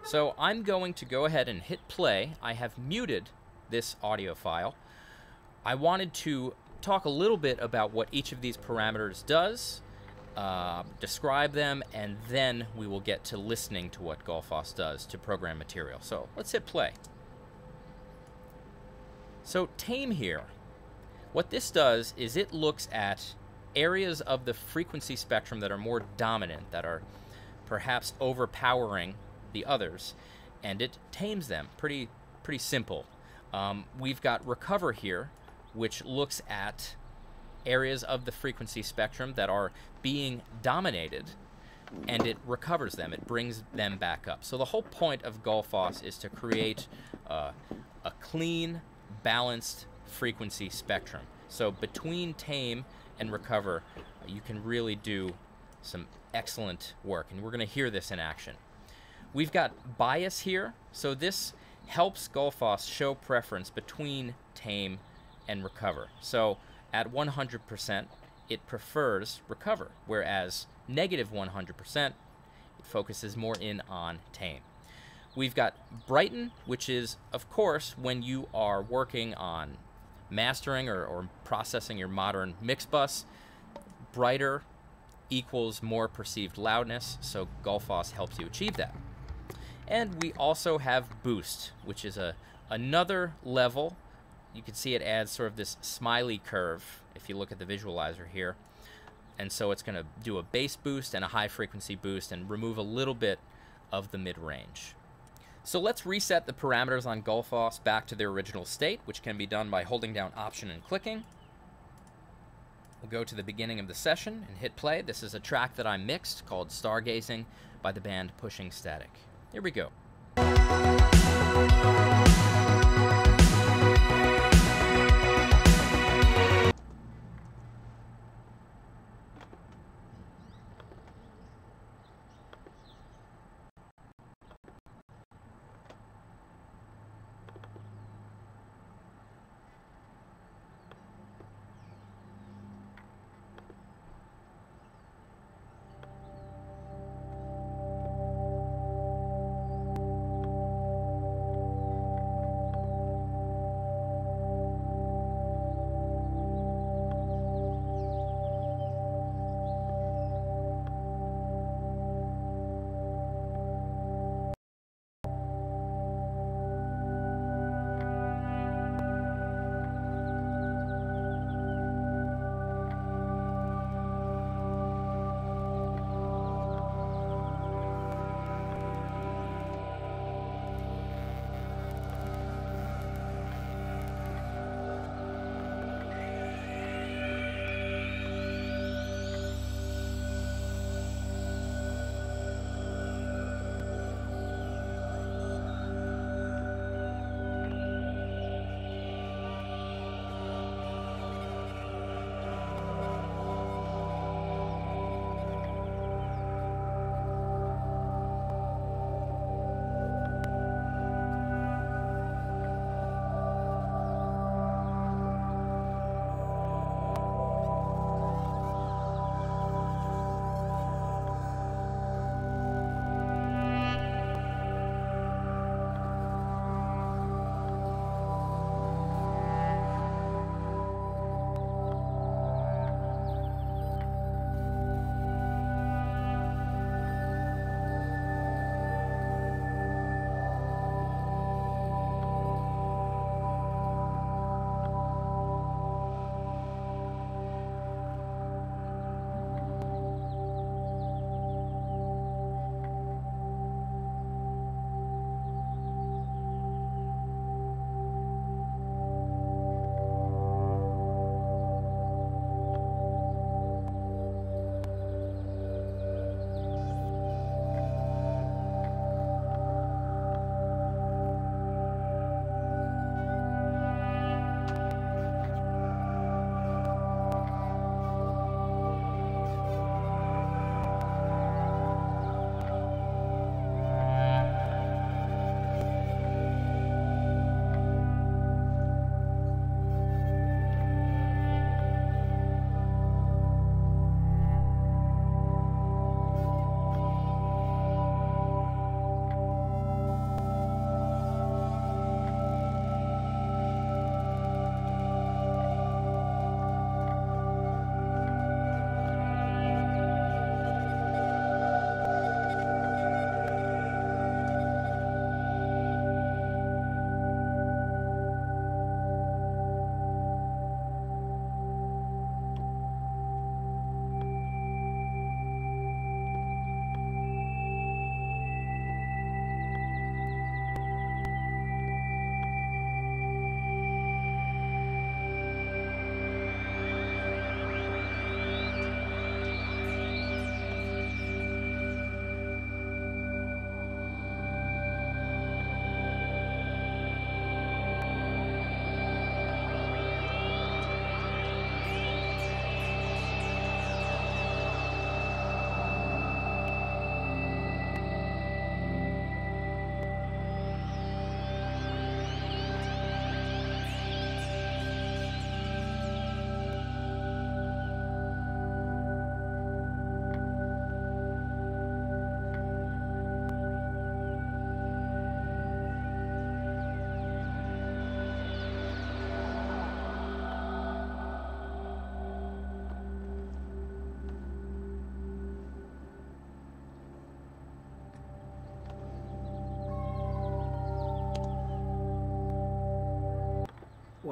So I'm going to go ahead and hit play. I have muted this audio file. I wanted to talk a little bit about what each of these parameters does, describe them, and then we will get to listening to what Gullfoss does to program material. So let's hit play. So tame here, what this does is it looks at areas of the frequency spectrum that are more dominant, that are perhaps overpowering the others, and it tames them. Pretty simple. We've got recover here, which looks at areas of the frequency spectrum that are being dominated, and it recovers them. It brings them back up. So the whole point of Gullfoss is to create a clean, balanced frequency spectrum. So between tame and recover, you can really do some excellent work, and we're going to hear this in action. We've got bias here, so this helps Gullfoss show preference between tame and recover. So at 100%, it prefers recover, whereas negative 100%, it focuses more in on tame. We've got brighten, which is, of course, when you are working on mastering or processing your modern mix bus, brighter equals more perceived loudness, so Gullfoss helps you achieve that. And we also have boost, which is another level. You can see it adds sort of this smiley curve if you look at the visualizer here. And so it's going to do a bass boost and a high frequency boost and remove a little bit of the mid-range. So let's reset the parameters on Gullfoss back to their original state, which can be done by holding down Option and clicking. We'll go to the beginning of the session and hit play. This is a track that I mixed called Stargazing by the band Pushing Static. Here we go.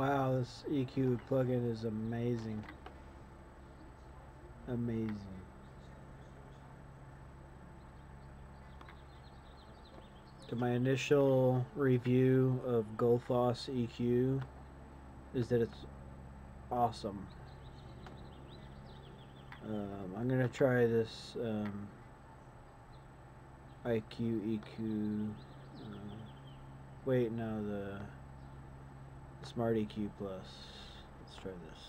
Wow, this EQ plugin is amazing. Amazing. So my initial review of Goldfoss EQ is that it's awesome. I'm gonna try this IQ EQ. Wait, no, the Smart EQ Plus. Let's try this.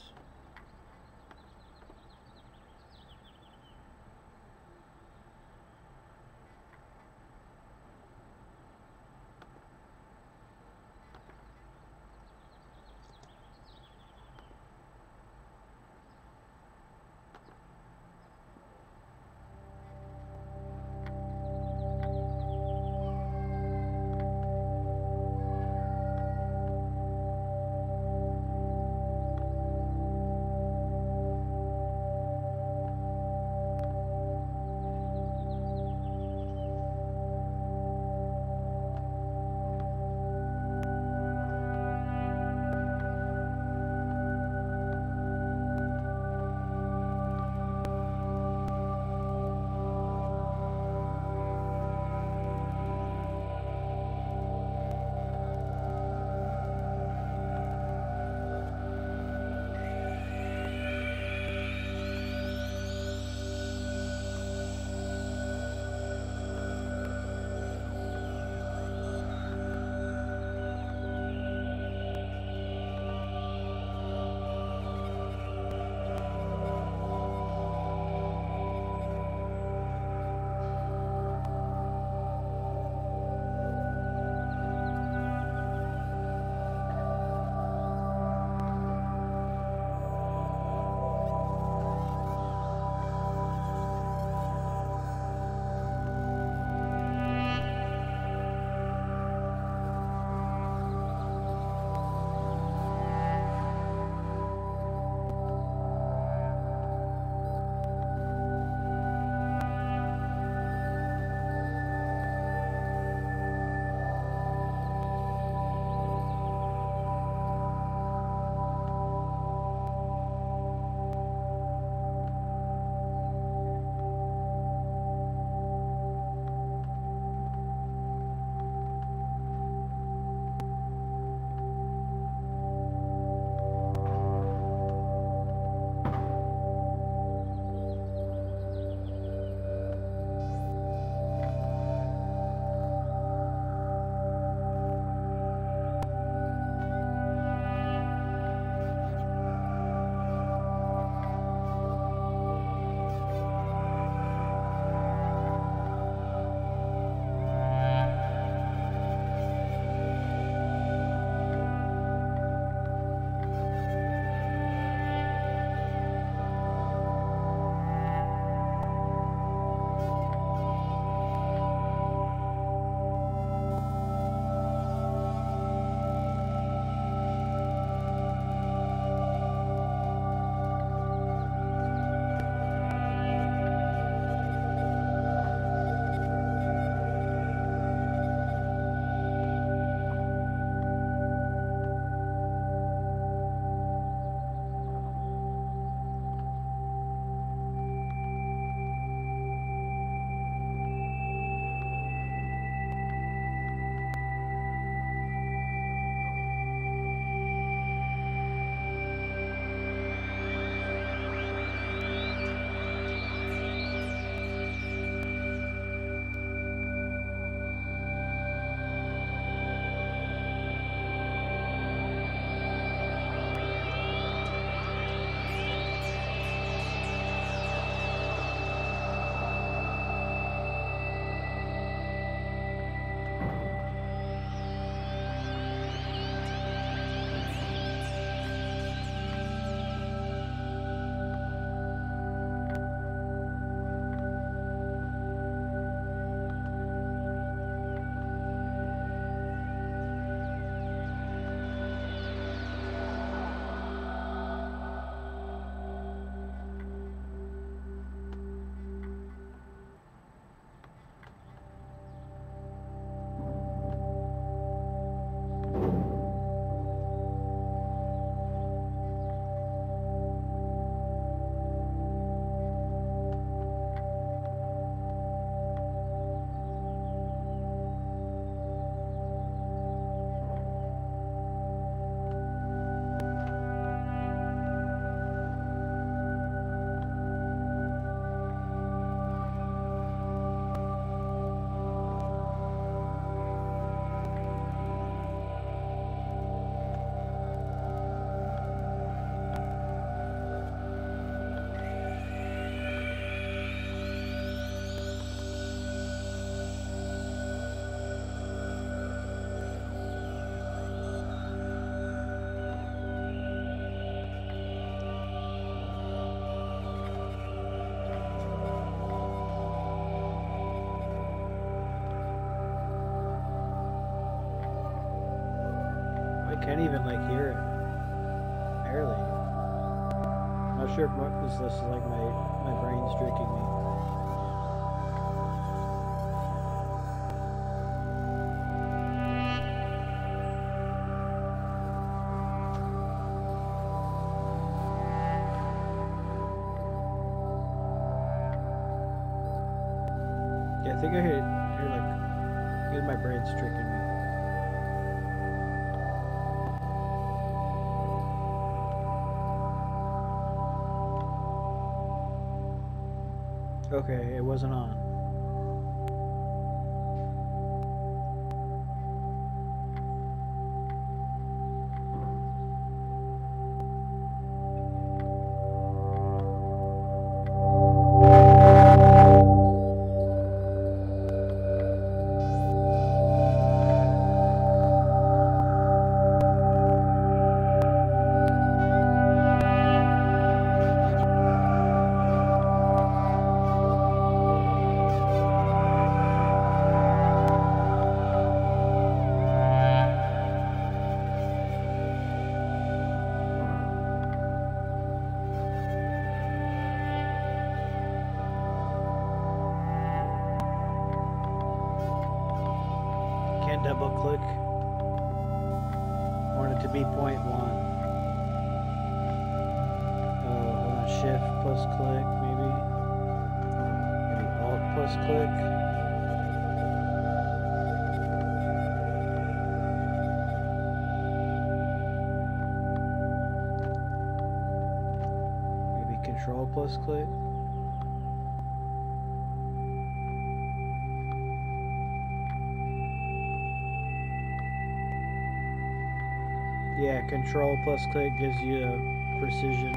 can't even like hear it. Barely. I'm not sure if this is like my brain's tricking me. Yeah, I think I hear my brain's tricking me. Okay, it wasn't on. Double click. I want it to be 0.1. Hold on, shift plus click, maybe alt plus click. Maybe control plus click. Yeah, control plus click gives you a precision.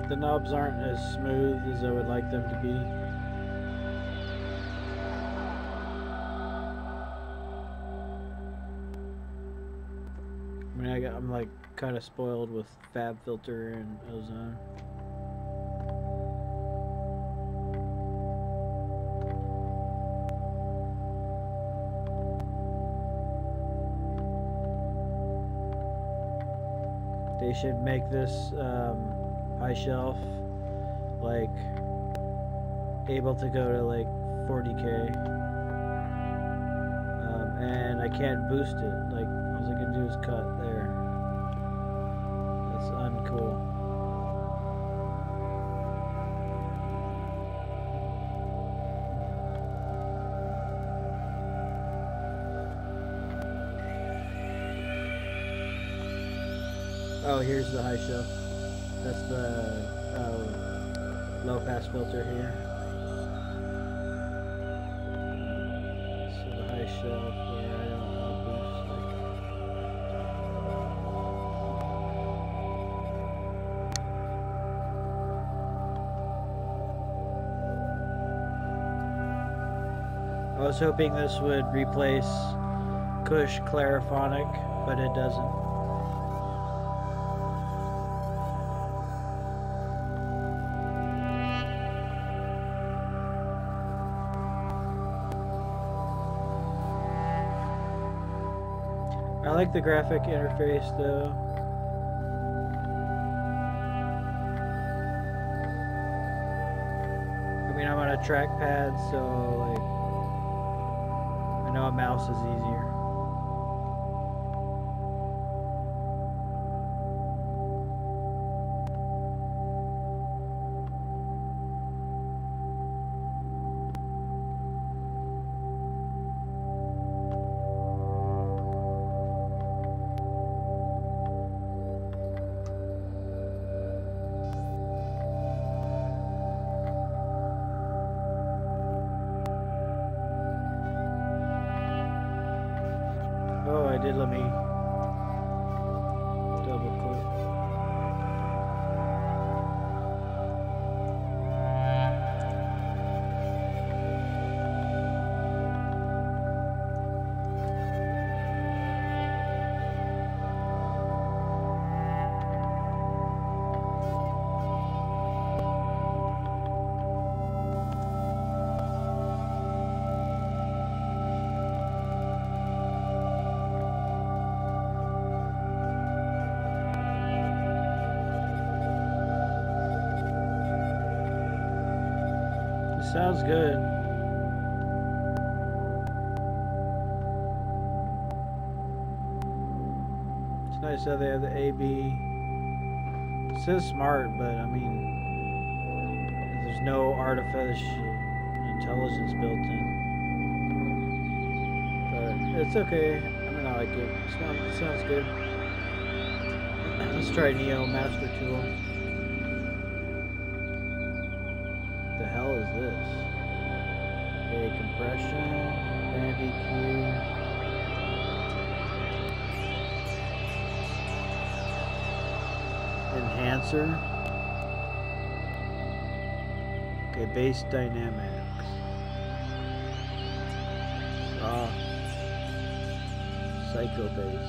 The knobs aren't as smooth as I would like them to be. I mean, I'm like kind of spoiled with FabFilter and Ozone. They should make this high shelf like able to go to like 40K, and I can't boost it. Like all I can do is cut there. That's uncool. Oh, here's the high shelf. That's the low pass filter here. So the high shelf where I don't boost it. I was hoping this would replace Kush Clariphonic, but it doesn't. I like the graphic interface though. I mean, I'm on a trackpad, so like I know a mouse is easier. did let me double click. Sounds good. It's nice how they have the AB. It says smart, but I mean, there's no artificial intelligence built in. But it's okay. I mean, I like it. It sounds good. Let's try Neo Master Tool. The hell is this? Okay, compression, band EQ. Enhancer. Okay, bass dynamics. Psycho bass.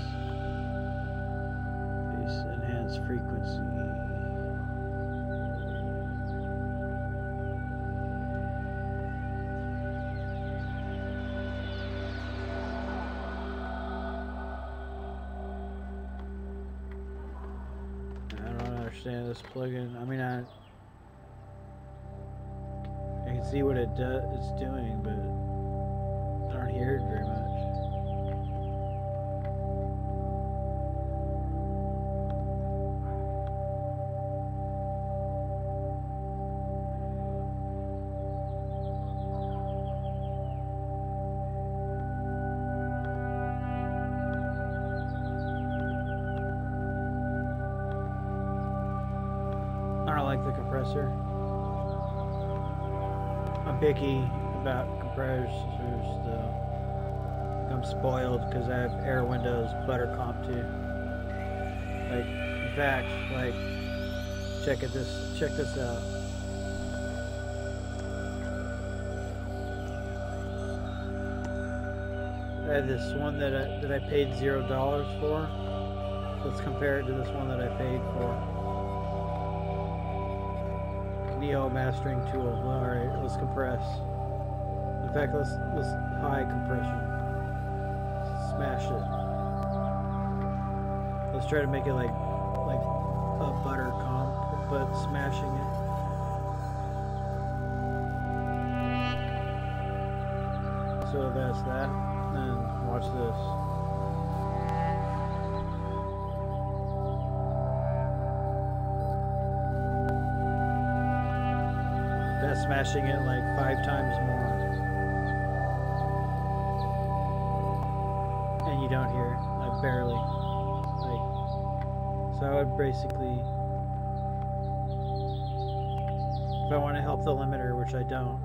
Bass enhanced frequency. This plugin. I mean, I can see what it's doing, but I don't hear it very much. I'm picky about compressors though. I'm spoiled because I have Air Windows Buttercomp too. Like, in fact, like, check this out. I had this one that I paid $0 for. Let's compare it to this one that I paid for. Neo mastering tool. Alright, let's compress. In fact, let's high compression. Smash it. Let's try to make it like a butter comp, but smashing it. So that's that. And watch this. That's smashing it like 5 times more. And you don't hear it, like barely. Like, so I would basically, if I want to help the limiter, which I don't,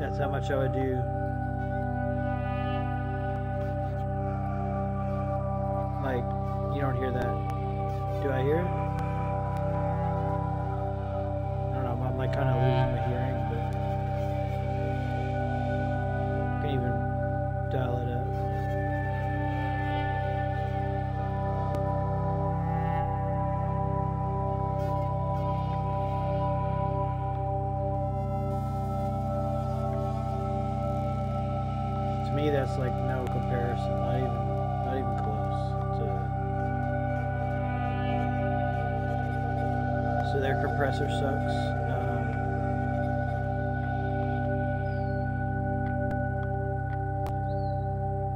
that's how much I would do. Like, you don't hear that. Do I hear it? I don't know, I'm like kind of losing the hearing, but I can even dial it up. To me, that's like no comparison, not even close. So their compressor sucks.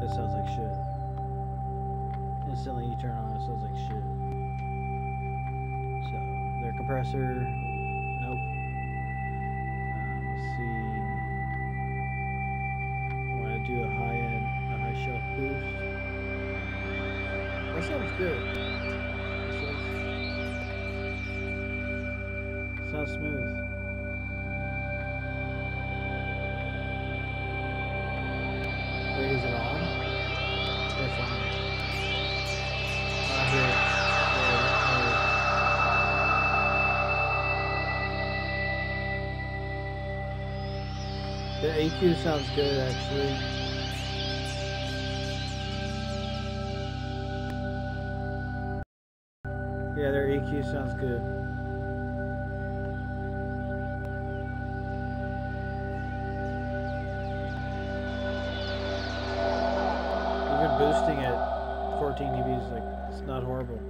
That sounds like shit. Instantly you turn on, it sounds like shit. So their compressor, nope. Let's see. I want to do a high end. sounds good. Sounds smooth. Wait, is it on? It's on. I hear it. The EQ sounds good, actually. Yeah, their EQ sounds good. Even boosting at 14 dB is like, it's not horrible.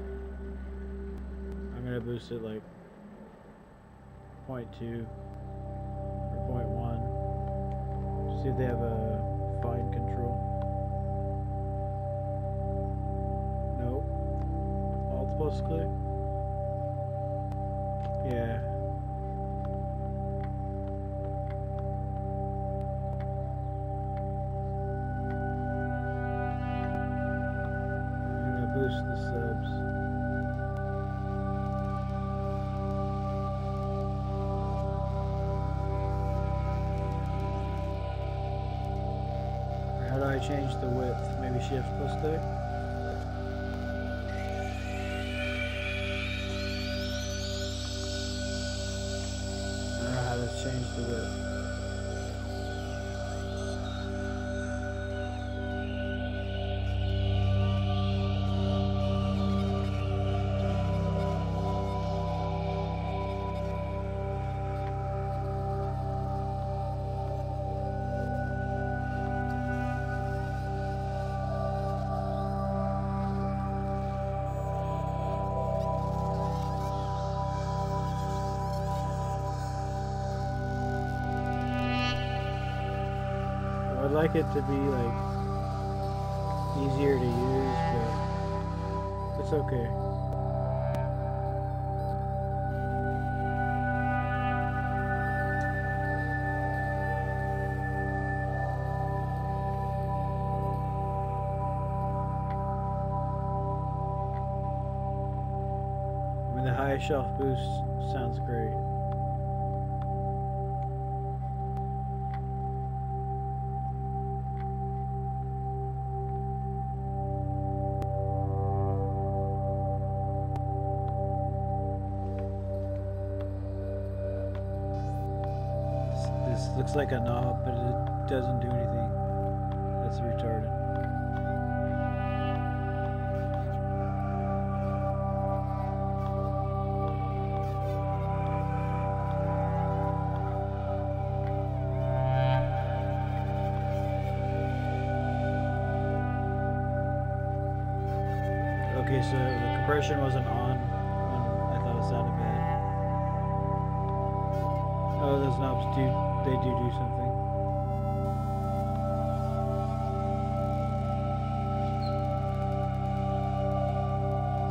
I'm gonna boost it like 0.2 or 0.1. See if they have a fine control. Nope. Alt plus click. Yeah. I'm gonna boost the subs. How do I change the width? Maybe shift plus click? I don't know how to change the width. I'd like it to be like easier to use, but it's okay. I mean, the high shelf boost sounds great. This looks like a knob, but it doesn't do anything. That's retarded. Okay, so the compression wasn't on when I thought it sounded bad. Oh, those knobs do something.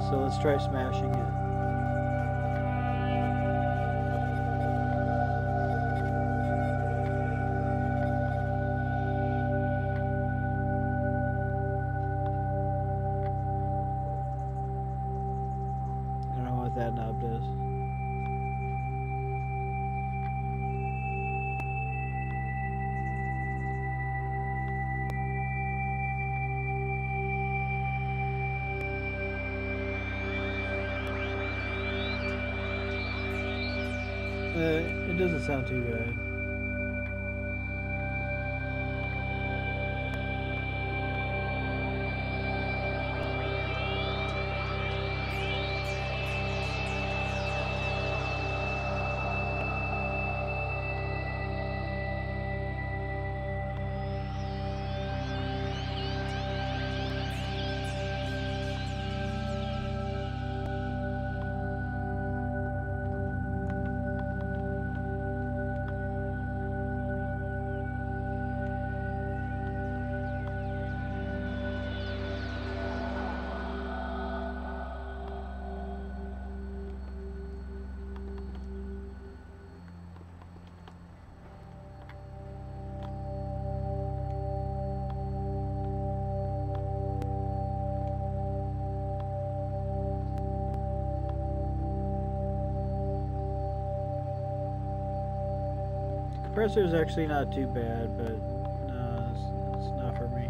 So let's try smashing it. I don't know what that knob does. It doesn't sound too bad. compressor is actually not too bad, but no, it's not for me.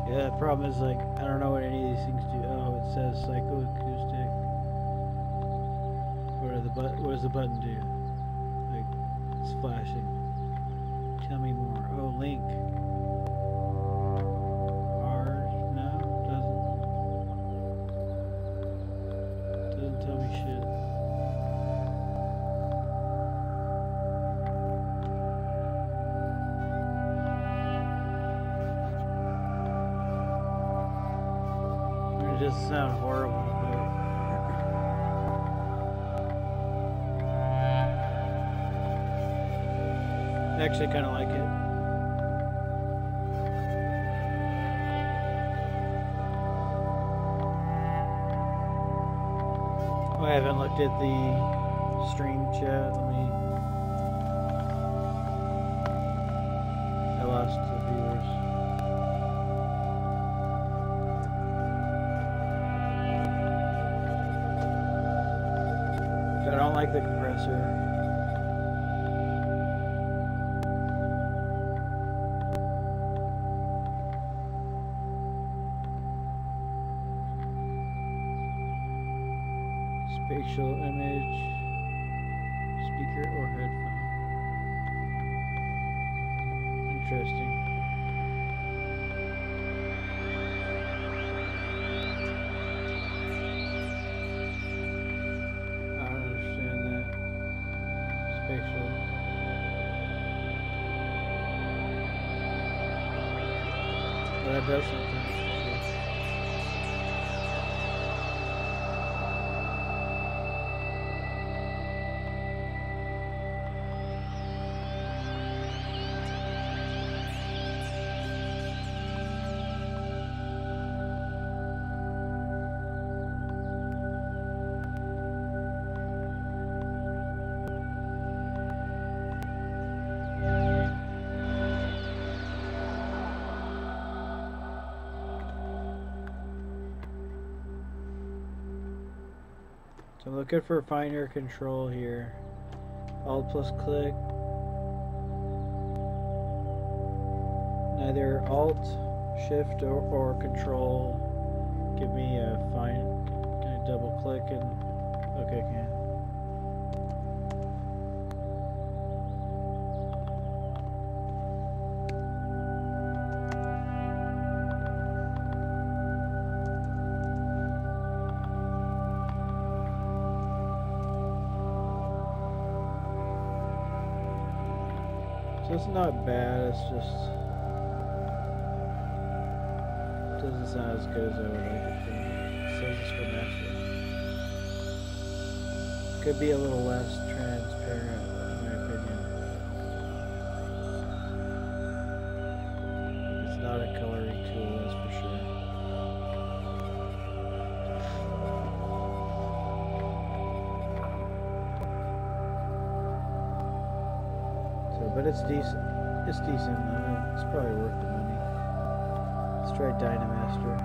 Yeah, the problem is, like, I don't know what any of these things do. Oh, it says psychoacoustic. What does the button do? Like, it's flashing. Tell me more. Oh, link. R? No, doesn't tell me shit. It doesn't sound horrible, but I actually kind of like it. Oh, I haven't looked at the stream chat. I lost the viewers. I don't like the compressor. Spatial image, speaker or headphone. Interesting. I don't understand that. Spatial. But that does something. So I'm looking for finer control here. Alt plus click. Neither Alt, Shift, or Control give me a fine. Can I double click and okay, I can. It's not bad, it's just doesn't sound as good as I would like it to. It says it's for master. Could be a little less transparent in my opinion. It's not a coloring tool, that's for sure. But it's decent. It's decent. It's probably worth the money. Let's try Dynamaster.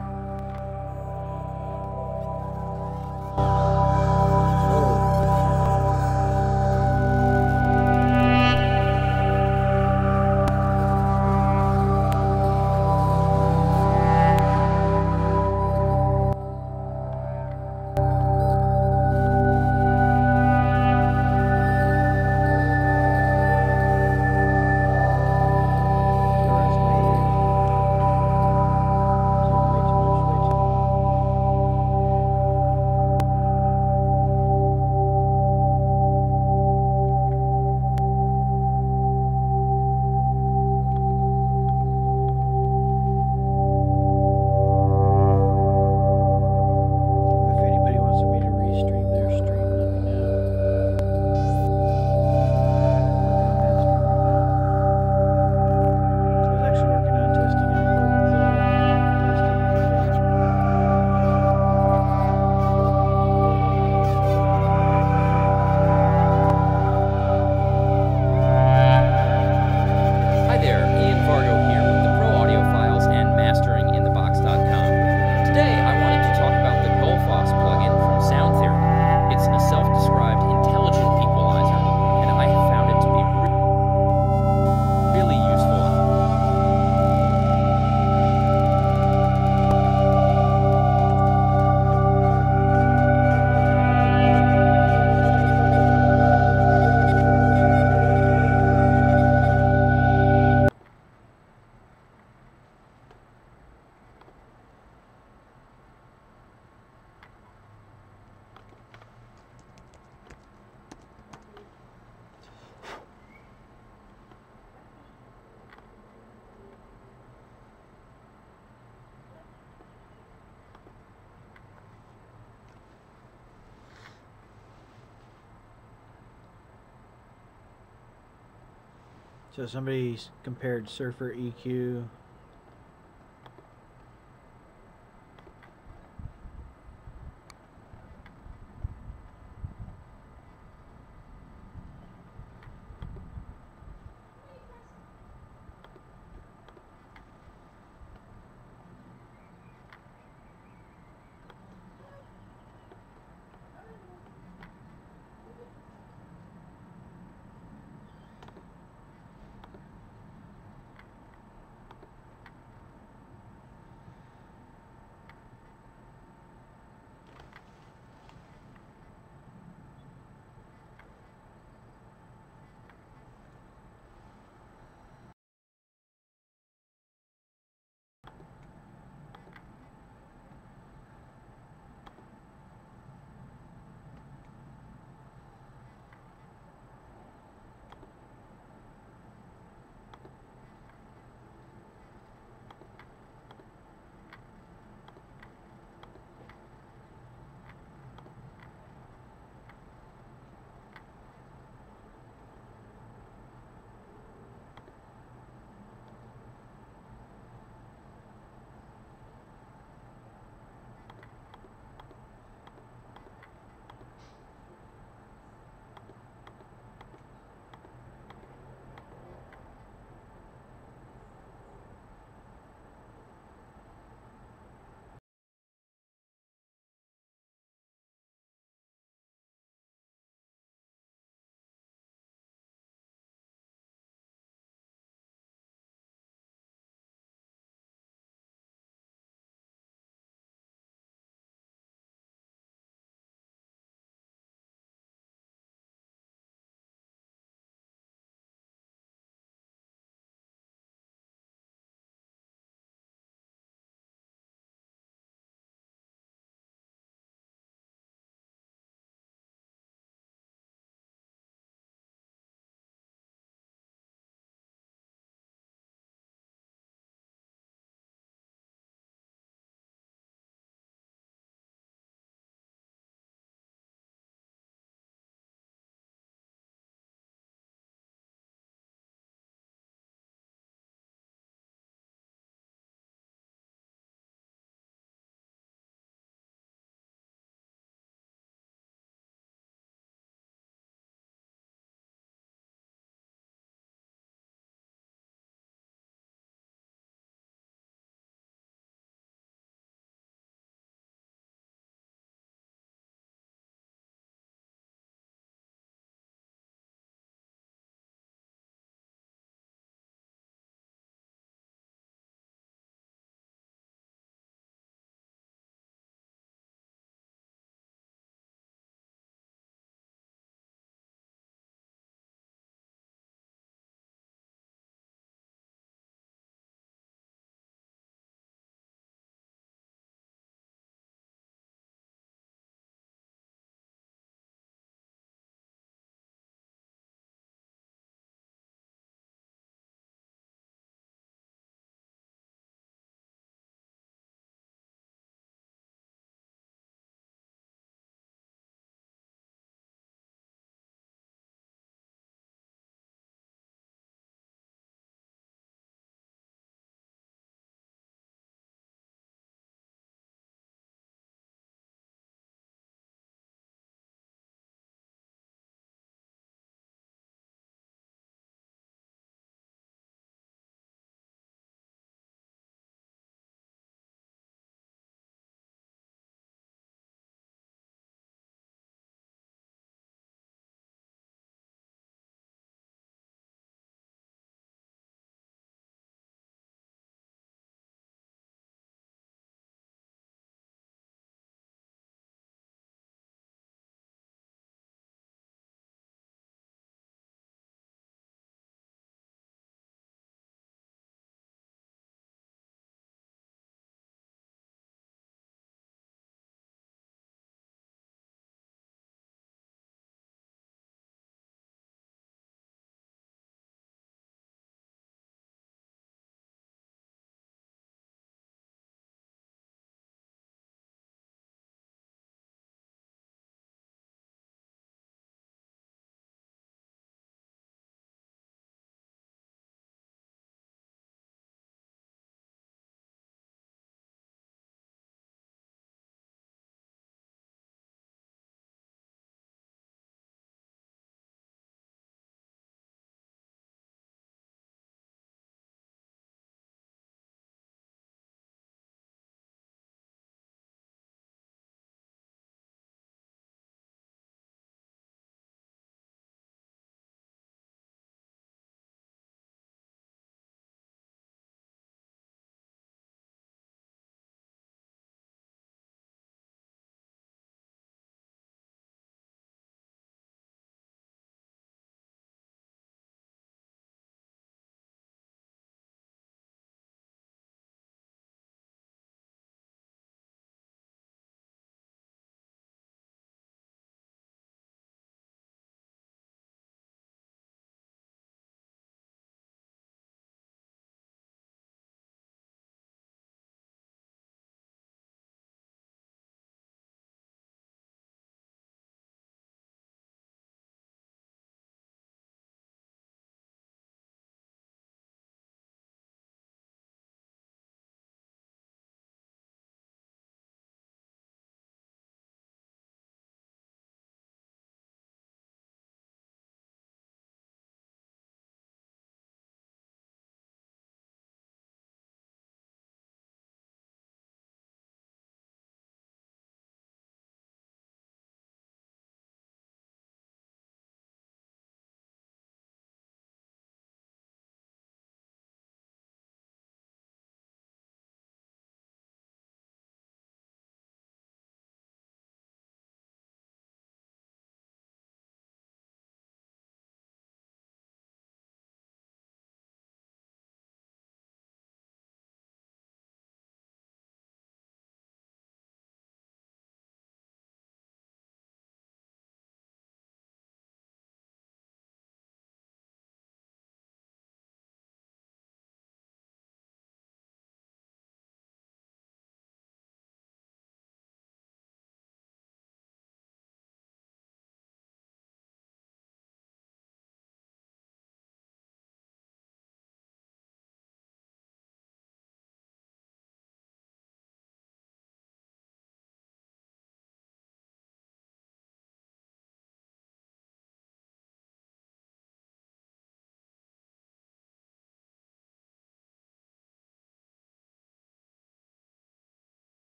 So somebody compared Surfer EQ.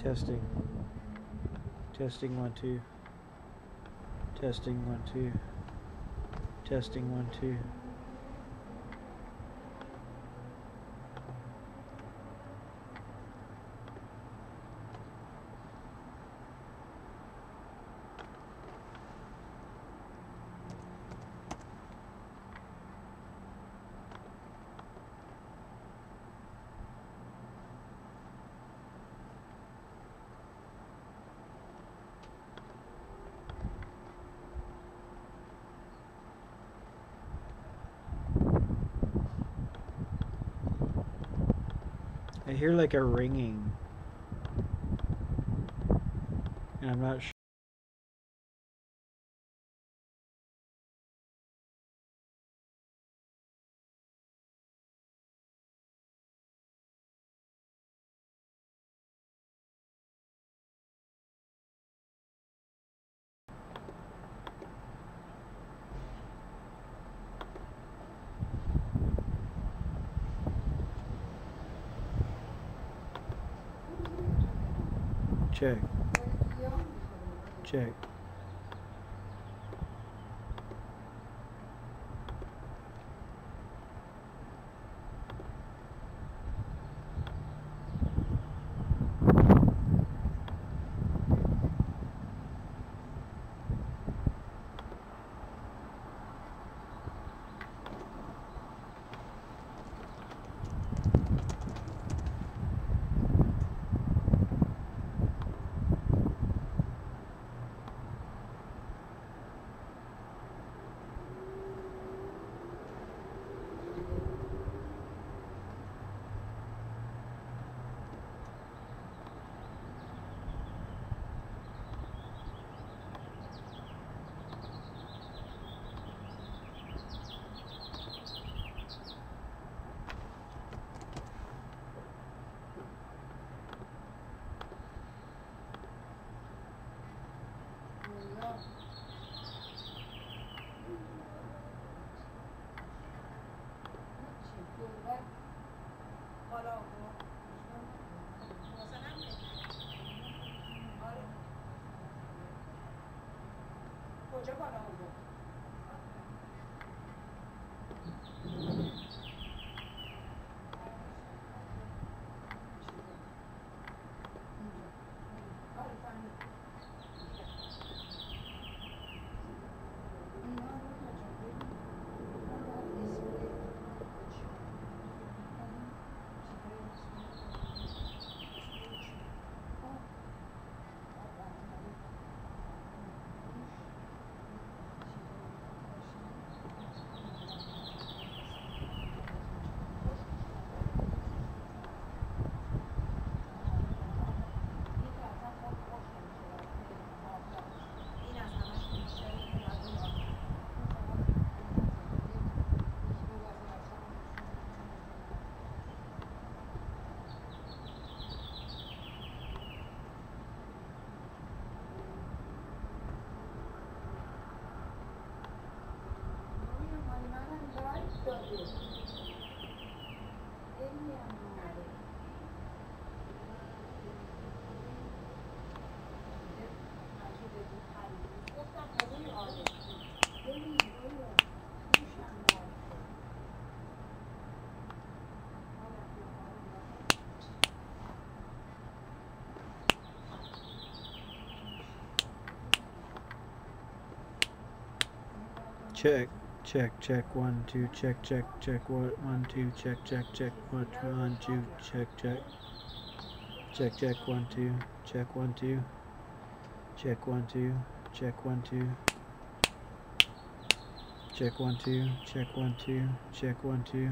Testing. Testing 1 2. Testing 1 2. Testing 1 2. I hear like a ringing, and I'm not sure. Check. Check. Check, check, 1 2, check, 1 2, check, 1 2, check, 1 2, check 1 2, check 1 2, check 1 2, check 1 2, check 1 2, check 1 2.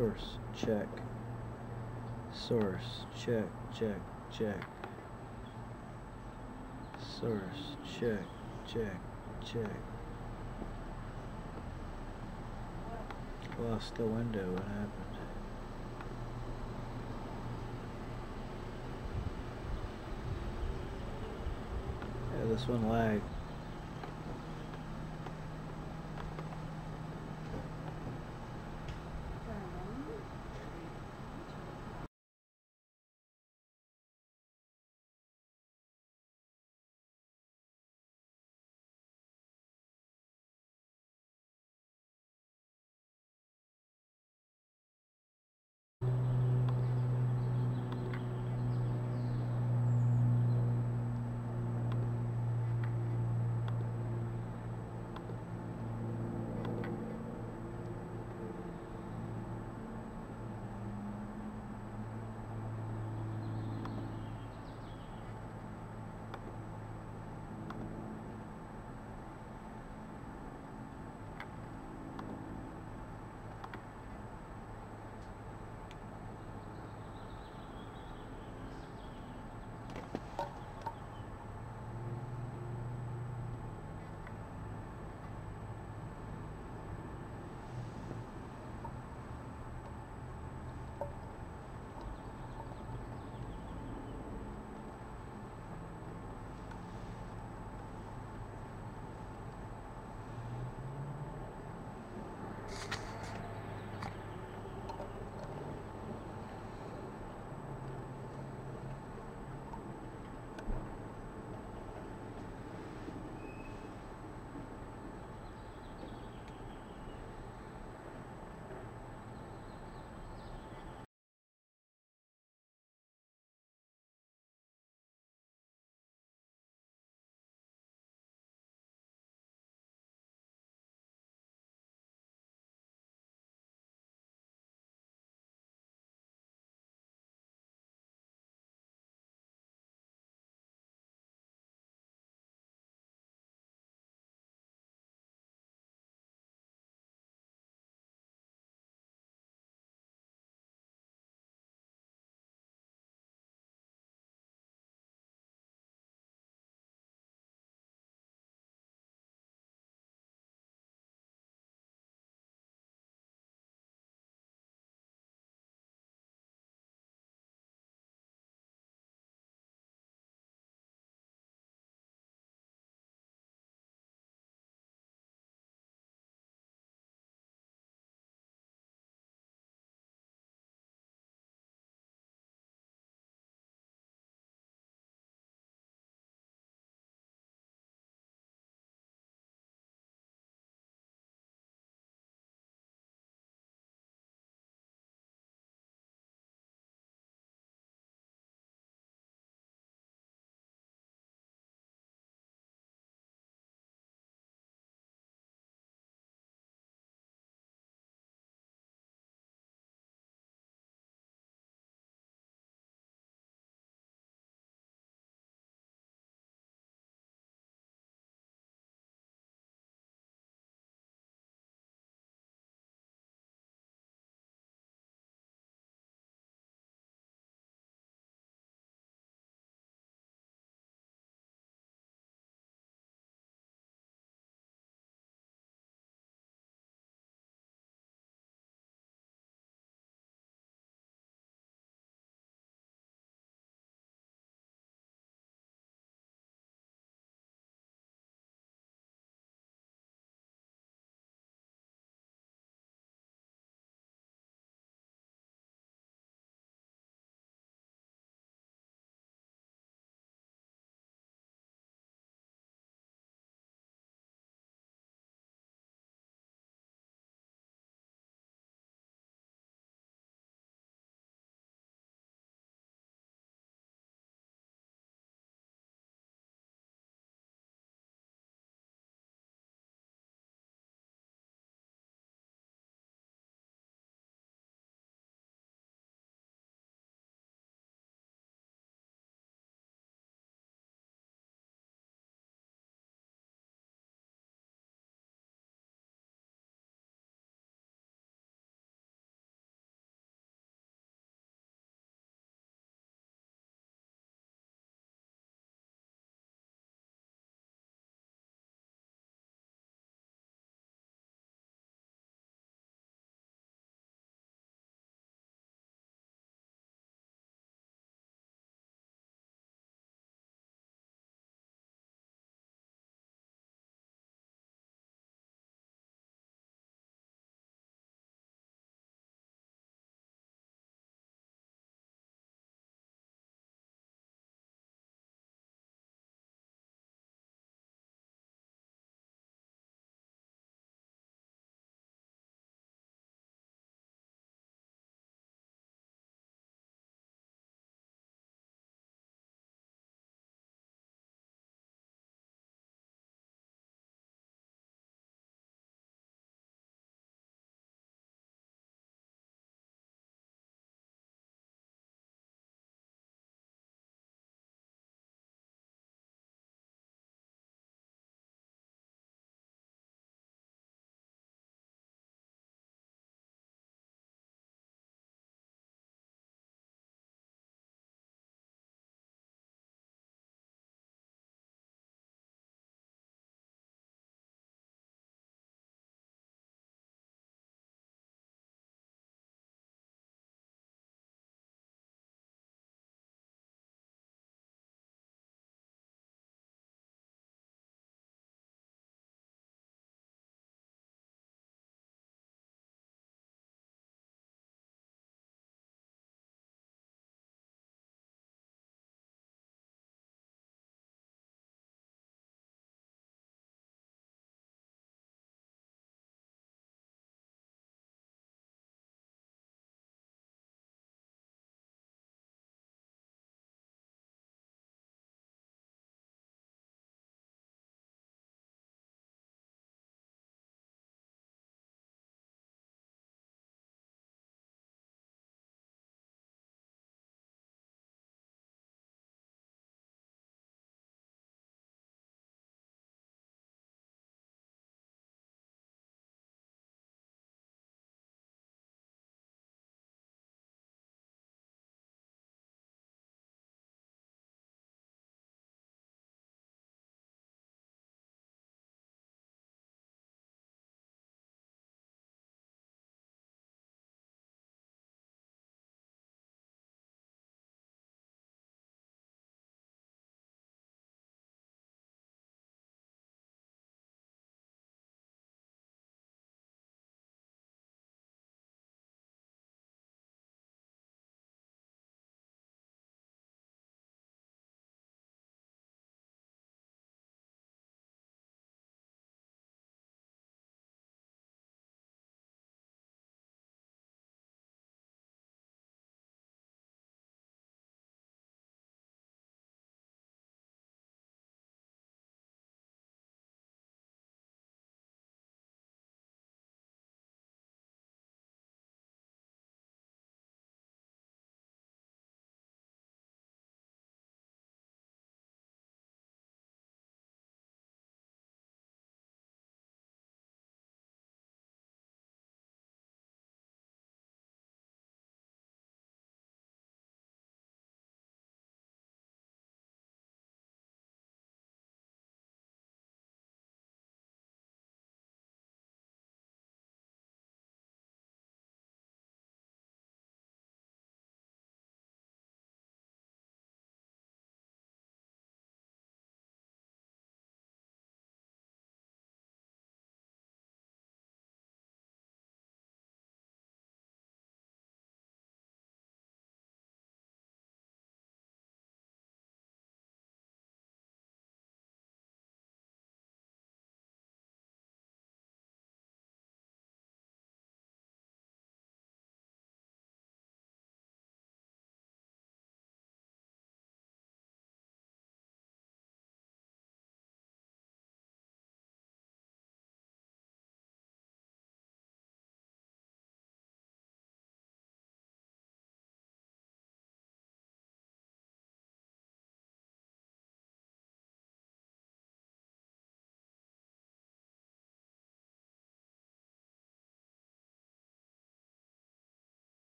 Source, check. Source, check, check, check. Source, check, check, check. Lost the window, what happened? Yeah, this one lagged.